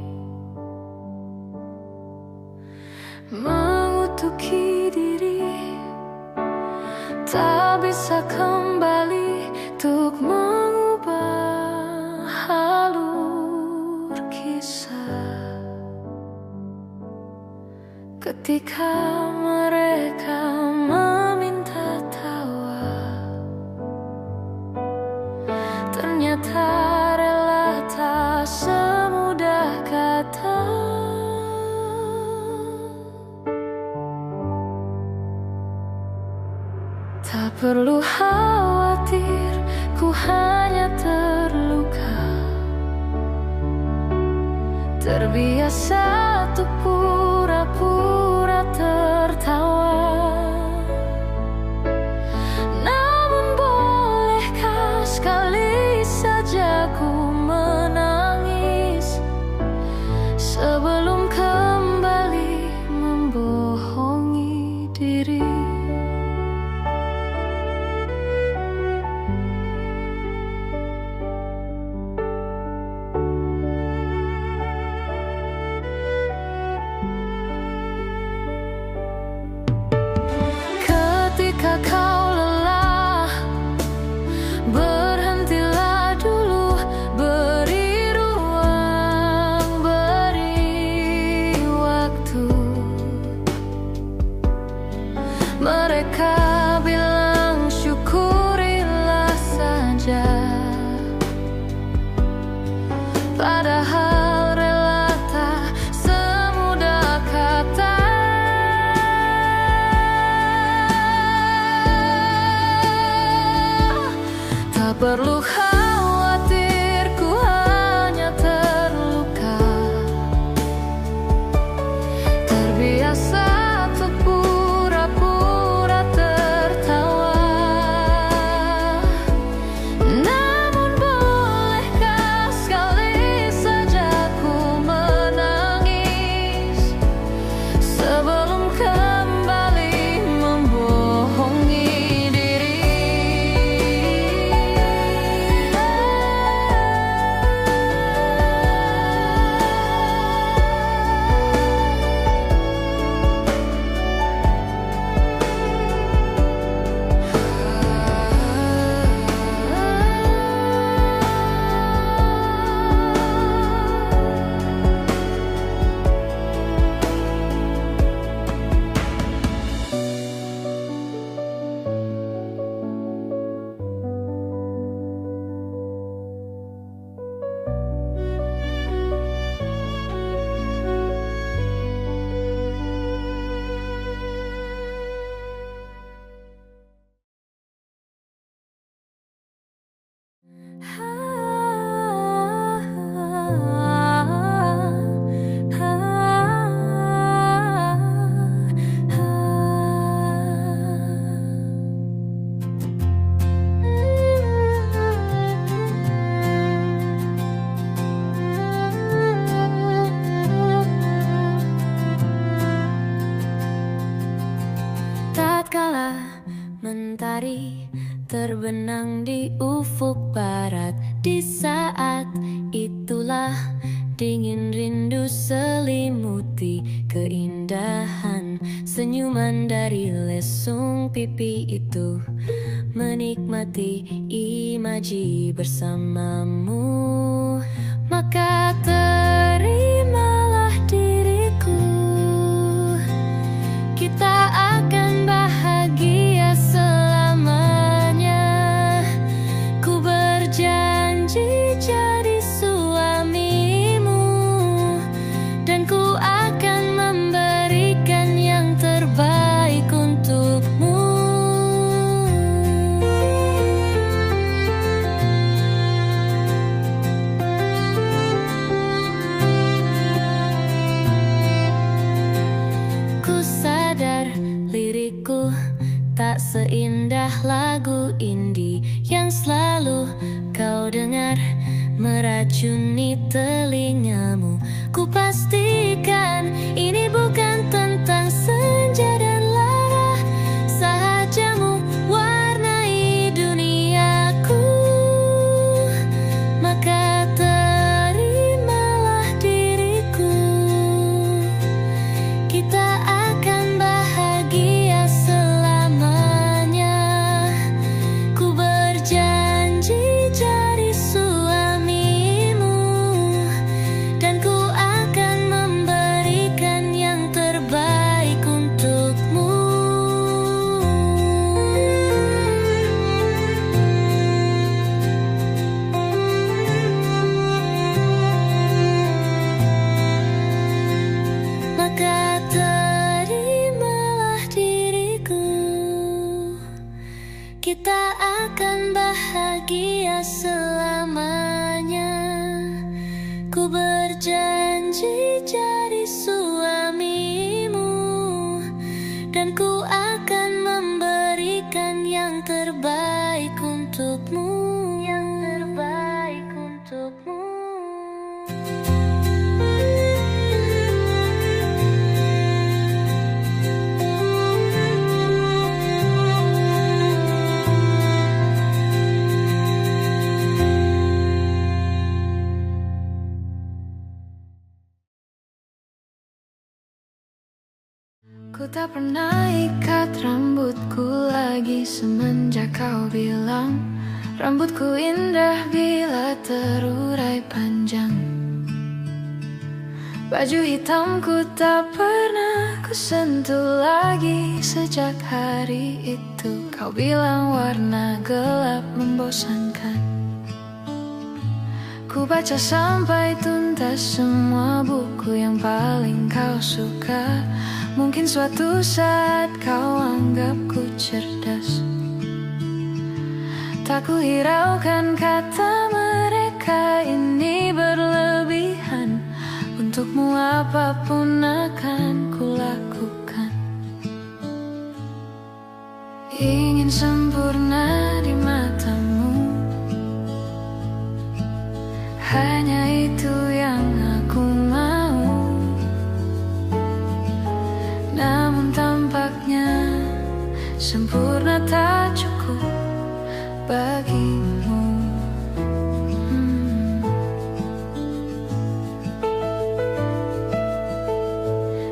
mengutuki diri, tak bisa kembali untuk mengubah alur kisah. ketika mereka meminta tawa, ternyata rela tak semudah kata. Tak perlu khawatir, ku hanya terluka, terbiasa untuk pura-pura tertawa. Namun bolehkah sekali saja ku menangis sebelum kembali membohongi diri. Ketika kau lelah, berhentilah dulu, beri ruang, beri waktu. Mereka bilang syukurilah saja, padahal rela tak semudah kata. Tak perlu khawatir, ku hanya terluka, terbiasa untuk pura-pura tertawa. Namun bolehkah sekali saja ku menangis sebelum kembali membohongi diri. Tatkala mentari terbenang di ufuk barat, di saat itulah dingin rindu selimuti keindahan senyuman dari lesung pipi itu, menikmati imaji bersamamu. Maka terimalah diriku, kita akan bahagia selamanya. Ku berjanji jadi suamimu, dan ku akan memberikan yang terbaik untukmu. Ku sadar lirikku tak seindah lagu indie yang selalu kau dengar meracuni telingamu. Ku pastikan ini bukan tentang senja dan lara, sahajamu warnai duniaku. Maka terimalah diriku, kita akan bahagia selamanya. Ku berjanji jadi suamimu, dan ku akan berjanji jadi suamimu, dan ku akan memberikan yang terbaik untukmu. Yang terbaik untukmu. Ku tak pernah ikat rambutku lagi semenjak kau bilang rambutku indah bila terurai panjang. Baju hitamku tak pernah ku sentuh lagi sejak hari itu. Kau bilang warna gelap membosankan. Ku baca sampai tuntas semua buku yang paling kau suka. Mungkin suatu saat kau anggapku cerdas. Tak ku hiraukan kata mereka ini berlebihan. Untukmu apapun akan ku lakukan. Ingin sempurna di matamu, hanya itu yang aku mau. Namun tampaknya sempurna tak cukup bagimu.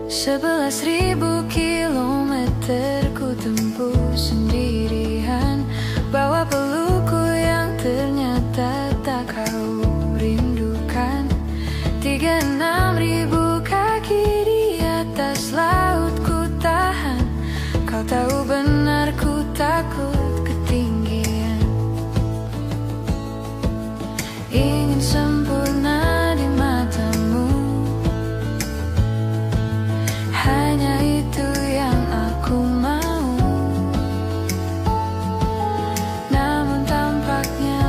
11.000 kilometer ku tempuh sendirian, bawa pelukku yang ternyata tak kau rindukan. 36.000 kaki di atas laut ku tahan. Kau tahu benar ku takut ketinggian. Ingin sempurna di matamu, hanya itu yang aku mau. Namun tampaknya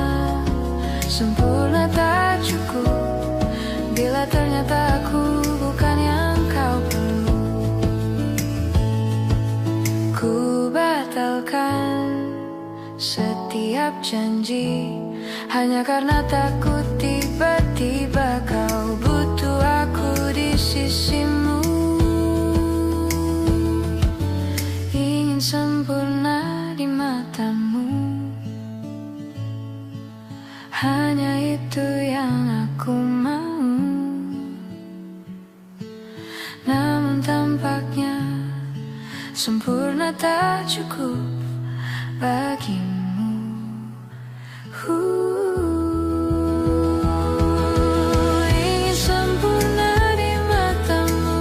sempurna tak cukup bila ternyata aku bukan yang kau perlu. Ku batalkan setiap janji hanya karena takut tiba-tiba kau butuh aku di sisimu. Ingin sempurna di matamu, hanya itu yang aku mau. Namun tampaknya sempurna tak cukup bagimu. Ingin sempurna di matamu,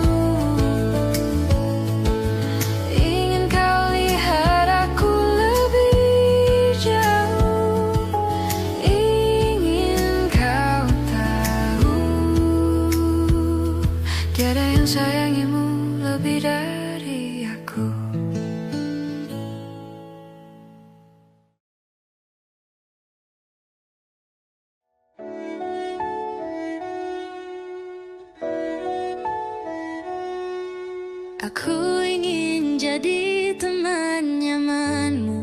ingin kau lihat aku lebih jauh, ingin kau tahu tiada yang sayangimu lebih dari aku. Aku ingin jadi teman nyamanmu,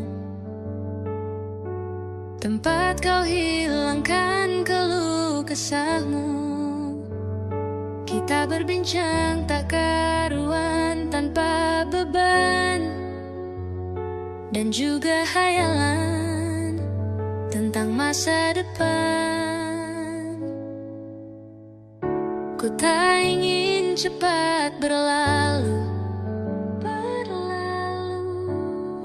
tempat kau hilangkan keluh kesahmu. Kita berbincang tak karuan tanpa beban, dan juga hayalan tentang masa depan. Ku tak ingin cepat berlalu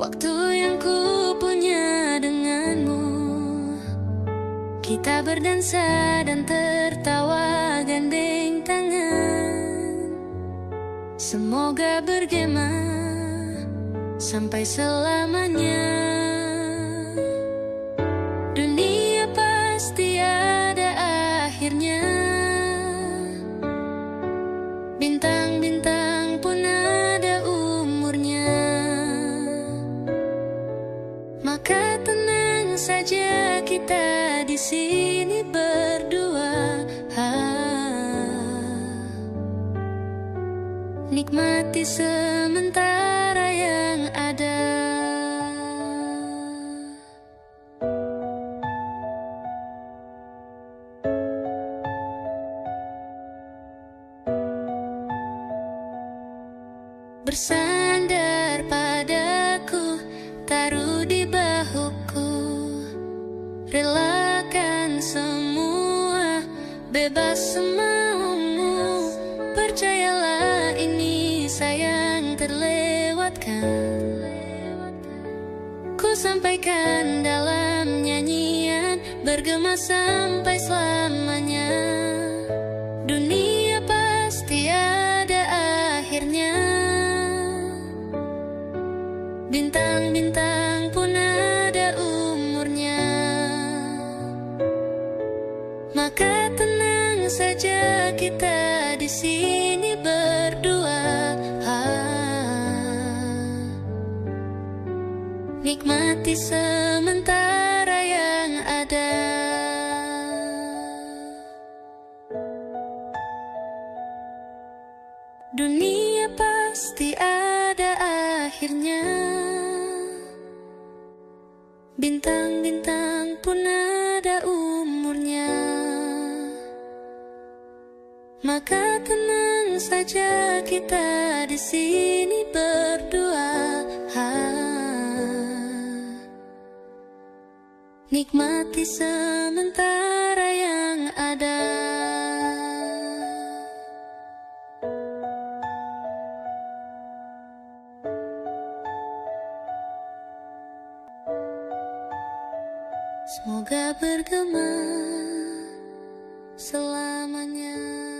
waktu yang ku punya denganmu. Kita berdansa dan tertawa gandeng tangan. Semoga bergema sampai selamanya. Dunia pasti ada akhirnya. Bintang-bintang pun ada umurnya. Maka tenang saja kita di sini berdua. Nikmati sementara yang ada. Bersandar padaku, taruh di bahuku, relakan semua, bebas semaumu. Percayalah ini sayang terlewatkan. Ku sampaikan dalam nyanyian, bergema sampai selamanya. Dunia pasti ada akhirnya. Bintang-bintang pun ada umurnya. Maka tenang saja kita di sini berdua. Nikmati sementara yang ada. Dunia pasti ada akhirnya. Bintang-bintang pun ada umurnya. Maka tenang saja kita di sini berdua. Nikmati sementara yang ada. Semoga bergema selamanya.